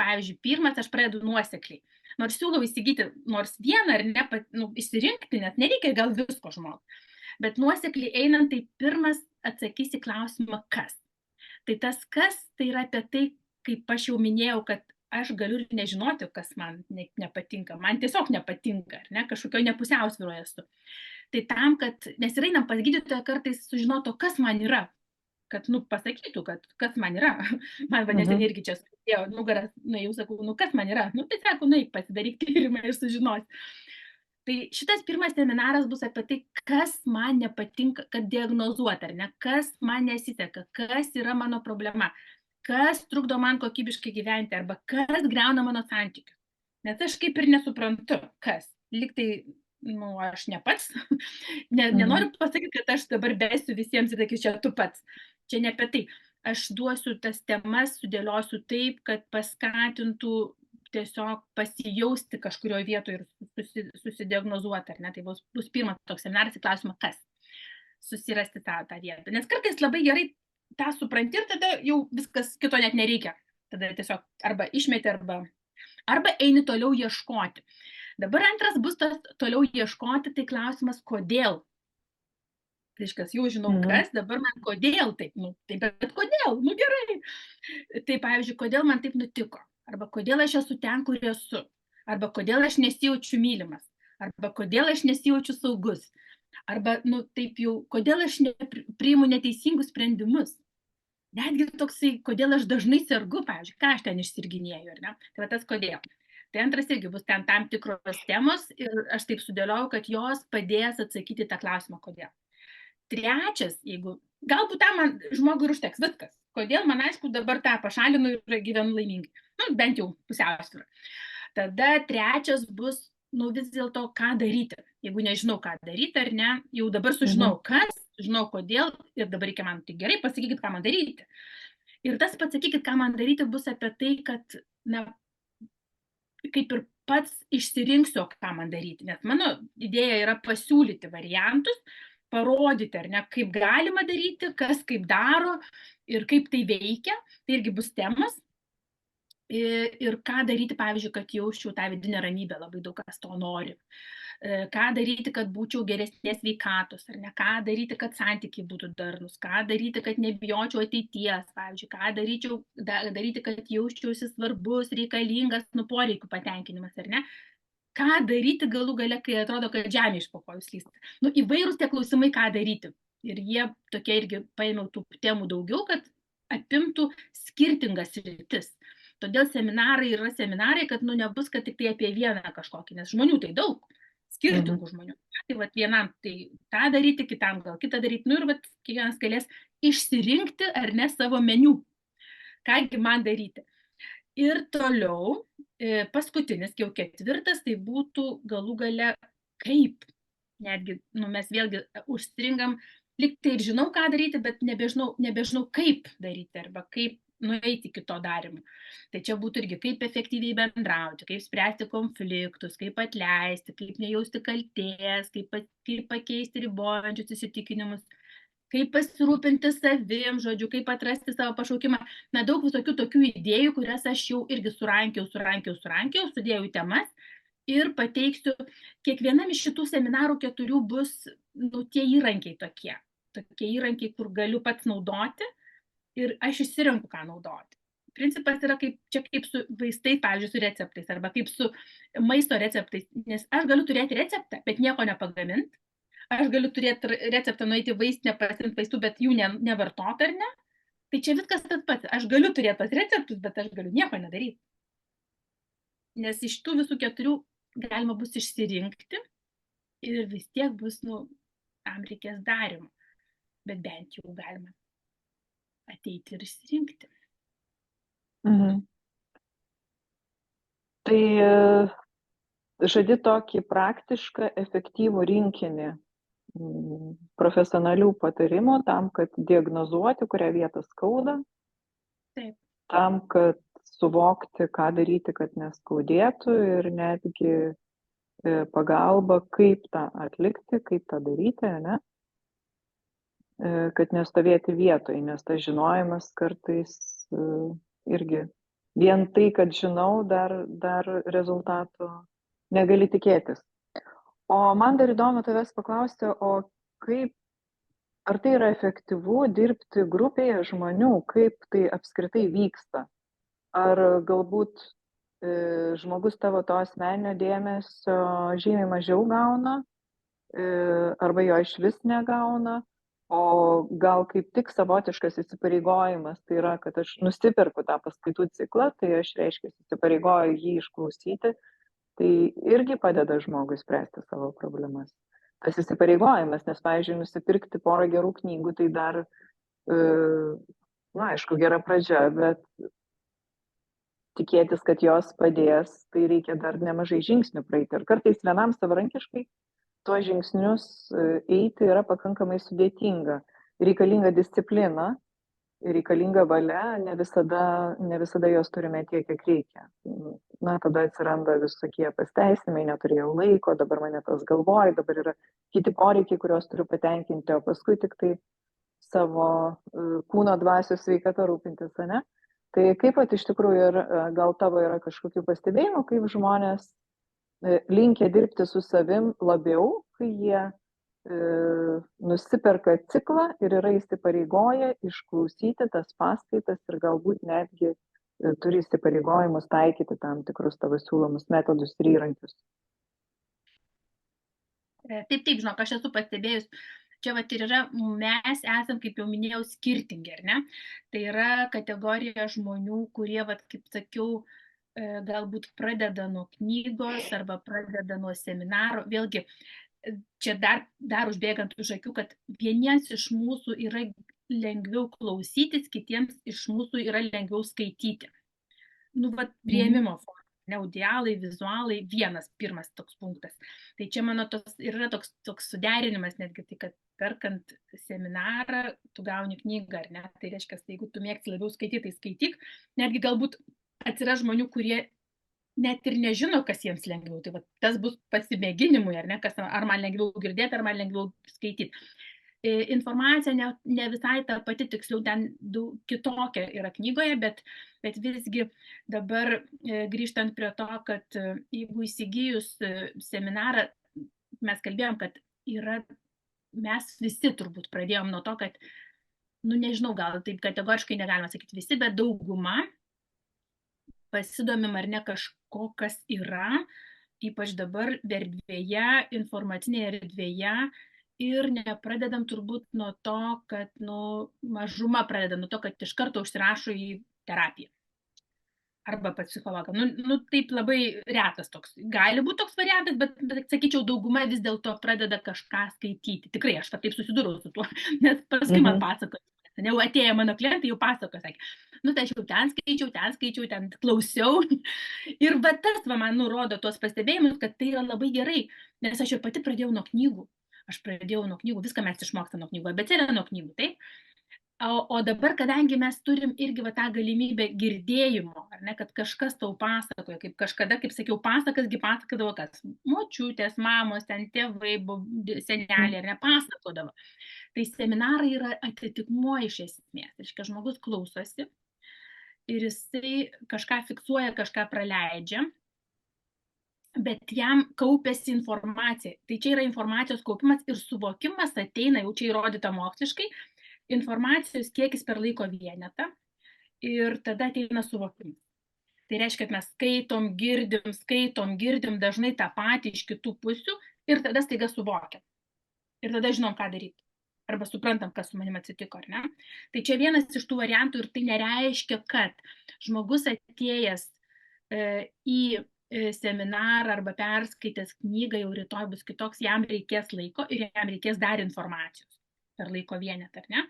Pavyzdžiui, pirmas aš pradedu nuosekliai. Nors siūlau įsigyti nors vieną, ar ne, išsirinkti, nes nereikia gal visko žmogui. Bet nuosekliai einant, tai pirmas atsakysi klausimą kas. Tai tas kas, tai yra apie tai, kaip aš jau minėjau, kad aš galiu ir nežinoti, kas man nepatinka. Man tiesiog nepatinka, ar ne, kažkokio nepusiausvyroje esu. Tai tam, kad, nes ir einam pas gydytoją kartais sužinoto, kas man yra. Kad, pasakytų, kad kas man yra. Man neseniai irgi čia sudėjo nugaras, jau sakau, kas man yra. Tai sako, pasidaryk tyrimą ir sužinos. Tai šitas pirmas seminaras bus apie tai, kas man nepatinka, kad diagnozuoti, ar ne, kas man nesiseka, kas yra mano problema, kas trukdo man kokybiškai gyventi, arba kas griauna mano santykius. Nes aš kaip ir nesuprantu, kas. Liktai, aš ne pats, nenoriu pasakyti, kad aš dabar besiu visiems ir sakysiu, čia tu pats. Čia ne apie tai. Aš duosiu tas temas, sudėliosiu taip, kad paskatintų tiesiog pasijausti kažkurioje vietoje ir susidiagnozuoti, ar ne, tai bus pirmas toks seminaras į klausimą kas, susirasti tą vietą, nes kartais labai gerai tą supranti ir tada jau viskas kito net nereikia, tada tiesiog arba išmeti, arba eini toliau ieškoti. Dabar antras bus tas toliau ieškoti, tai klausimas kodėl. Tai iškas, jau žinau kas, dabar man kodėl taip, bet kodėl, gerai. Tai pavyzdžiui, kodėl man taip nutiko. Arba kodėl aš esu ten, kur esu, arba kodėl aš nesijaučiu mylimas, arba kodėl aš nesijaučiu saugus, arba, taip jau, kodėl aš priimu neteisingus sprendimus. Netgi toksai, kodėl aš dažnai sergu, pavyzdžiui, ką aš ten išsirginėju, ar ne? Tai tas kodėl. Tai antras irgi bus ten tam tikros temos ir aš taip sudėliojau, kad jos padės atsakyti tą klausimą, kodėl. trečias, jeigu galbūt tam man žmogui ir užteks viskas. Kodėl man aišku dabar tą pašalinu ir gyvenu laimingai. Nu, bent jau pusiausvyrą. Tada trečias bus, nu vis dėlto, ką daryti. Jeigu nežinau, ką daryti ar ne, jau dabar sužinau, kas, žinau, kodėl ir dabar reikia man, tai gerai, pasakykit, ką man daryti. Ir tas pasakykit, ką man daryti, bus apie tai, kad, na, kaip ir pats išsirinksiu, ką man daryti. Nes mano idėja yra pasiūlyti variantus, parodyti, ar ne, kaip galima daryti, kas kaip daro ir kaip tai veikia. Tai irgi bus temas. Ir ką daryti, pavyzdžiui, kad jausčiau tą vidinę ramybę, labai daug kas to nori. Ką daryti, kad būčiau geresnės sveikatos, ar ne, ką daryti, kad santykiai būtų darnus, ką daryti, kad nebijočiau ateities, pavyzdžiui, ką daryti, kad jausčiausi svarbus, reikalingas, poreikių patenkinimas, ar ne. Ką daryti galų gale, kai atrodo, kad žemė iš po kojų slysta. Įvairūs tie klausimai, ką daryti. Ir jie tokie irgi paėmiau tų temų daugiau, kad apimtų skirtingas sritis. Todėl seminarai yra seminarai, kad nebus, kad tik tai apie vieną kažkokį, nes žmonių tai daug, skirtingų žmonių. Tai vienam tai tą daryti, kitam gal kitą daryti, ir kiekvienas galės išsirinkti ar ne savo meniu, kągi man daryti. Ir toliau, paskutinis, jau ketvirtas, tai būtų galų gale kaip. Netgi, mes vėlgi užstringam, lyg tai ir žinau, ką daryti, bet nebežinau kaip daryti, arba kaip nueiti iki to darimo. Tai čia būtų irgi, kaip efektyviai bendrauti, kaip spręsti konfliktus, kaip atleisti, kaip nejausti kaltės, kaip pakeisti ribojančius įsitikinimus, kaip pasirūpinti savim, žodžiu, kaip atrasti savo pašaukimą. Daug visokių tokių idėjų, kurias aš jau irgi surankiau, sudėjau į temas ir pateiksiu. Kiekvienam iš šitų seminarų 4 bus tie įrankiai tokie įrankiai, kur galiu pats naudoti ir aš išsirenku, ką naudoti. Principas yra kaip su vaistais, pavyzdžiui, su receptais, arba kaip su maisto receptais, nes aš galiu turėti receptą, bet nieko nepagaminti. Aš galiu turėti receptą, nueiti vaistinę, pasiimti vaistų, bet jų nevartoti, ar ne? Tai čia viskas tas pats. Aš galiu turėti tos receptus, bet aš galiu nieko nedaryti. Nes iš tų visų 4 galima bus išsirinkti ir vis tiek bus, tam reikės darimo. Bet bent jau galima ateiti ir išsirinkti. Tai žadi tokį praktišką, efektyvų rinkinį profesionalių patarimų tam, kad diagnozuoti, kurią vietą skauda. Taip. Tam, kad suvokti, ką daryti, kad neskaudėtų, ir netgi pagalba, kaip tą atlikti, kaip tą daryti, ne? Kad nestovėti vietoj, nes tas žinojimas kartais irgi vien tai, kad žinau, dar rezultatų negali tikėtis. O man dar įdomu tavęs paklausti, ar tai yra efektyvu dirbti grupėje žmonių, kaip tai apskritai vyksta? Ar galbūt žmogus tavo to asmeninio dėmesio žymiai mažiau gauna, arba jo iš vis negauna? O gal kaip tik savotiškas įsipareigojimas, tai yra, kad aš nusipirku tą paskaitų ciklą, tai aš, reiškia, įsipareigoju jį išklausyti, tai irgi padeda žmogui spręsti savo problemas. Tas įsipareigojimas, nes, pavyzdžiui, nusipirkti porą gerų knygų, tai dar, aišku, gera pradžia, bet tikėtis, kad jos padės, tai reikia dar nemažai žingsnių praeiti. Ir kartais vienam savarankiškai tuos žingsnius eiti yra pakankamai sudėtinga. Reikalinga disciplina, reikalinga valia, ne visada jos turime tiek, kiek reikia. Tada atsiranda visokie pasteisinimai, neturėjau laiko, dabar mane tas galvoja, dabar yra kiti poreikiai, kuriuos turiu patenkinti, o paskui tik tai savo kūno dvasios sveikatą rūpintis, ne? Tai kaip iš tikrųjų, ir gal tavo yra kažkokių pastebėjimų, kaip žmonės linkę dirbti su savim labiau, kai jie nusiperka ciklą ir yra įsipareigoję išklausyti tas paskaitas ir galbūt netgi turi įsipareigojimus taikyti tam tikrus tavo siūlomus metodus ir įrankius. Taip, žinok, aš esu pastebėjus, čia ir yra, mes esam, kaip jau minėjau, skirtingi, ar ne? Tai yra kategorija žmonių, kurie, kaip sakiau, galbūt pradeda nuo knygos arba pradeda nuo seminaro. Vėlgi, čia dar užbėgant už akių, kad vieniems iš mūsų yra lengviau klausytis, kitiems iš mūsų yra lengviau skaityti. Nu, vat, priėmimo forma, ne audialai, vizualai, vienas pirmas toks punktas. Tai čia mano yra toks suderinimas netgi, tai kad perkant seminarą, tu gauni knygą, ar ne? Tai reiškia, jeigu tu mėgsti labiau skaityti, tai skaityk. Netgi galbūt atsiras žmonių, kurie net ir nežino, kas jiems lengviau. Tai va, tas bus pasimėginimui, ar ne? Ar man lengviau girdėti, ar man lengviau skaityti. Informacija ne visai ta pati, tiksliau ten kitokia yra knygoje, bet visgi dabar grįžtant prie to, kad jeigu įsigijus seminarą, mes kalbėjom, kad mes visi turbūt pradėjom nuo to, kad, nu nežinau, gal taip kategoriškai negalima sakyti visi, bet dauguma pasidomim ar ne kažko, kas yra, ypač dabar erdvėje, informacinėje erdvėje, ir nepradedam turbūt nuo to, kad mažuma pradeda nuo to, kad iš karto užsirašo į terapiją arba pas psichologą. Taip labai retas toks. Gali būti toks variantas, bet sakyčiau, dauguma vis dėlto pradeda kažką skaityti. Tikrai aš taip susidūriau su tuo, nes paskui man pasakojo. Jau atėjo mano klientai, jau pasakojo, sakė, tai aš jau ten skaičiau, ten klausiau. Ir tas man nurodo tuos pastebėjimus, kad tai yra labai gerai, nes aš ir pati pradėjau nuo knygų. Aš pradėjau nuo knygų, viską mes išmokstam nuo knygų, abėcėlė nuo knygų, taip? O dabar, kadangi mes turim irgi tą galimybę girdėjimo, ar ne, kad kažkas tau pasakoja, kaip kažkada, kaip sakiau, pasakasgi pasakodavo, kas močiutės, mamos, ten tėvai, seneliai, ar ne, pasakodavo. Tai seminarai yra atitikmuo iš esmės. Reiškia, žmogus klausosi ir jisai kažką fiksuoja, kažką praleidžia, bet jam kaupiasi informacija. Tai čia yra informacijos kaupimas ir suvokimas ateina, jau čia įrodyta moksliškai, informacijos kiekis per laiko vienetą ir tada ateina suvokimas. Tai reiškia, kad mes skaitom, girdim dažnai tą patį iš kitų pusių ir tada staiga suvokiam. Ir tada žinom, ką daryti. Arba suprantam, kas su manim atsitiko, ar ne? Tai čia vienas iš tų variantų ir tai nereiškia, kad žmogus atėjęs į seminarą arba perskaitęs knygą jau rytoj bus kitoks, jam reikės laiko ir jam reikės dar informacijos per laiko vienetą, ar ne?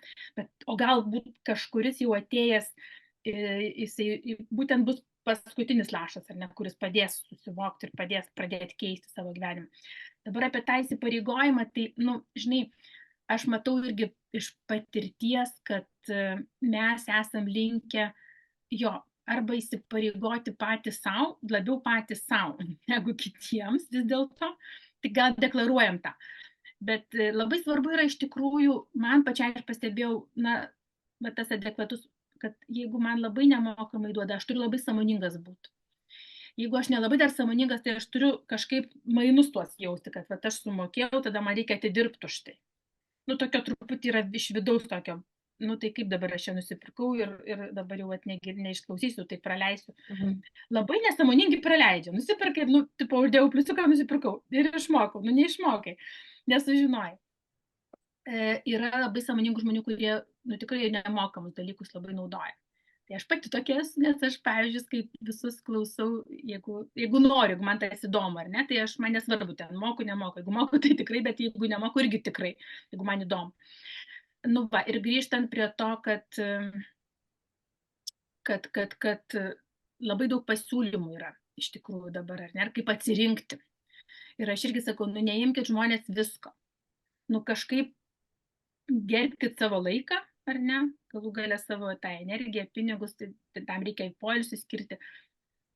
O galbūt kažkuris jau atėjęs, jisai būtent bus paskutinis lašas, ar ne, kuris padės susivokti ir padės pradėti keisti savo gyvenimą. Dabar apie tą įsipareigojimą, tai, žinai, aš matau irgi iš patirties, kad mes esam linkę arba įsipareigoti patys savo, labiau patys savo negu kitiems vis dėlto, tik gal deklaruojam tą. Bet labai svarbu yra iš tikrųjų, man pačiai aš pastebėjau, tas adekvatus, kad jeigu man labai nemokamai duoda, aš turiu labai sąmoningas būti. Jeigu aš nelabai dar sąmoningas, tai aš turiu kažkaip mainus tuos jausti, kad aš sumokėjau, tada man reikia atidirbti už tai. Tokio truputį yra iš vidaus tokio, tai kaip dabar aš čia nusipirkau ir dabar jau neišklausysiu, tai praleisiu. Labai nesąmoningai praleidžiu. Nusipirkai, uždėjau pliusiuką, nusipirkau ir išmokau. Neišmokai, nesužinojai. Yra labai sąmoningų žmonių, kurie tikrai nemokamus dalykus labai naudoja. Tai aš pati tokia esu, nes aš, pavyzdžiui, kaip visus klausau, jeigu noriu, jeigu man tas įdomu, ar ne, tai aš man nesvarbu, ten moku, nemoku. Jeigu moku, tai tikrai, bet jeigu nemoku, irgi tikrai, jeigu man įdomu. Ir grįžtant prie to, kad labai daug pasiūlymų yra iš tikrųjų dabar, ar ne, ir kaip atsirinkti. Ir aš irgi sakau, neimkit žmonės visko. Kažkaip gerbkit savo laiką, ar ne, galų galę savo tą energiją, pinigus, tai tam reikia į poilsį skirti.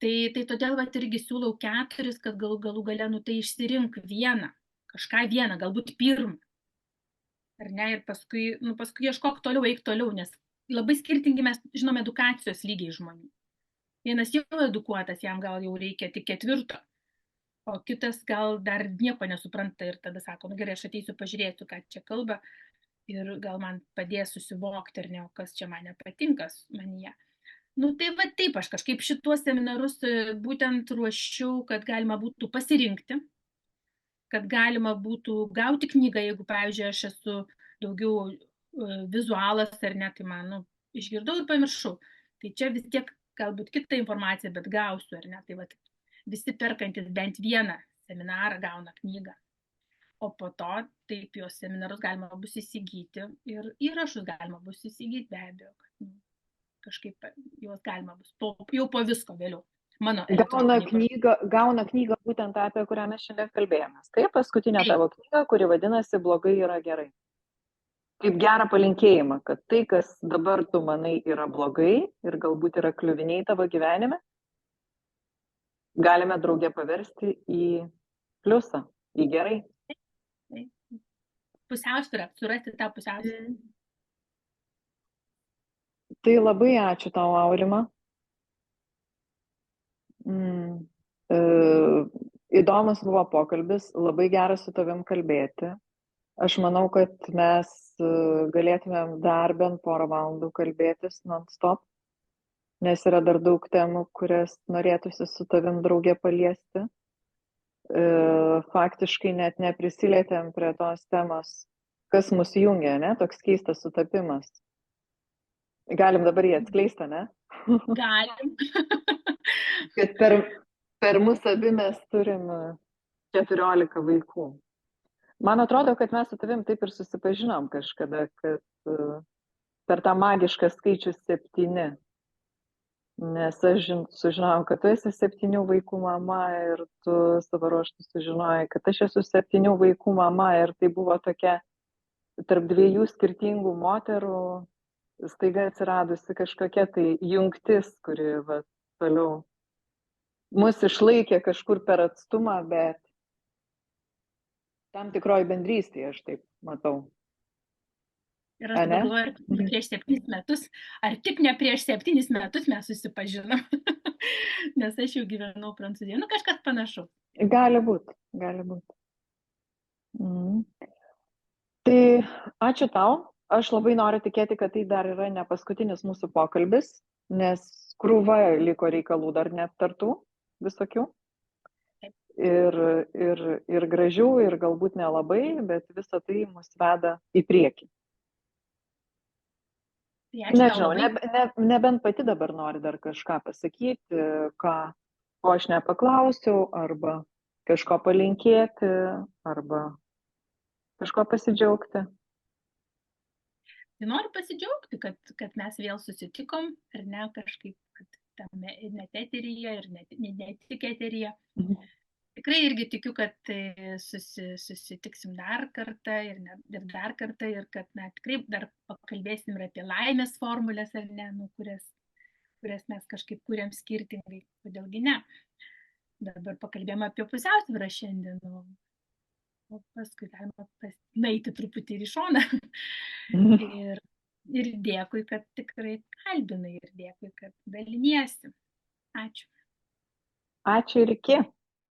Tai todėl irgi siūlau 4, kad galų galę, tai išsirink kažką vieną, galbūt pirmą. Ar ne, ir paskui ieškok toliau, eik toliau, nes labai skirtingi mes žinom edukacijos lygiai žmonių. Vienas jau edukuotas, jam gal jau reikia tik 4, o kitas gal dar nieko nesupranta ir tada sako, gerai, aš ateisiu, pažiūrėsiu, ką čia kalba ir gal man padės susivokti, ar ne, o kas čia man nepatinka manyje. Tai taip, aš kažkaip šituos seminarus būtent ruošiau, kad galima būtų pasirinkti, kad galima būtų gauti knygą, jeigu, pavyzdžiui, aš esu daugiau vizualas, ar ne, tai man, išgirdau ir pamiršau. Tai čia vis tiek galbūt kita informacija, bet gausiu, ar ne, tai visi perkantis bent vieną seminarą gauna knygą. o po to taip jos seminarus galima bus įsigyti ir įrašus galima bus įsigyti, be abejo, kad kažkaip juos galima bus jau po visko vėliau. Mano gauna knygą būtent tą, apie kurią mes šiandien kalbėjomės. Tai paskutinė tavo knyga, kuri vadinasi Blogai yra gerai. Kaip gerą palinkėjimą, kad tai, kas dabar tu manai yra blogai ir galbūt yra kliuviniai tavo gyvenime, galime draugė paversti į pliusą, į gerai. Pusiausvyrą, surasti tą pusiausvyrą. Tai labai ačiū tau, Aurima. Įdomus buvo pokalbis, labai geras su tavim kalbėti. Aš manau, kad mes galėtumėm dar bent porą valandų kalbėtis non-stop, nes yra dar daug temų, kurias norėtųsi su tavim draugė paliesti. Faktiškai net neprisilietėm prie tos temos, kas mus jungia, ne? Toks keistas sutapimas. Galim dabar jį atskleisti, ne? Galim. Kad per mus abi mes turim 14 vaikų. Man atrodo, kad mes su tavim taip ir susipažinom kažkada, kad per tą magišką skaičių 7. Nes aš sužinojau, kad tu esi 7 vaikų mama ir tu savo ruožtu sužinojai, kad aš esu 7 vaikų mama ir tai buvo tokia tarp 2 skirtingų moterų staiga atsiradusi kažkokia tai jungtis, kuri toliau mus išlaikė kažkur per atstumą, bet tam tikroji bendrystėje, aš taip matau. Ir aš dabar galvoju, ar prieš 7 metus, ar tik ne prieš 7 metus mes susipažinom, nes aš jau gyvenau Prancūzijoje, kažkas panašu. Gali būt. Tai ačiū tau, aš labai noriu tikėti, kad tai dar yra ne paskutinis mūsų pokalbis, nes krūva liko reikalų dar neaptartų visokių. Ir gražių, ir galbūt nelabai, bet visa tai mus veda į priekį. Nežinau, nebent pati dabar nori dar kažką pasakyti, ko aš nepaklausiau, arba kažko palinkėti, arba kažko pasidžiaugti. Tai noriu pasidžiaugti, kad mes vėl susitikom, ar ne, kažkaip, kad tame net eteryje ir ne tik eteryje. Tikrai irgi tikiu, kad susitiksim dar kartą ir dar kartą ir kad tikrai dar pakalbėsim ir apie laimės formulės, ar ne, kurias mes kažkaip kuriam skirtingai, kodėlgi ne. Dabar pakalbėjome apie pusiausvyrą šiandien, o paskui galima nueiti truputį ir į šoną. Ir dėkui, kad tikrai kalbinai ir dėkui, kad daliniesi. Ačiū. Ačiū ir iki.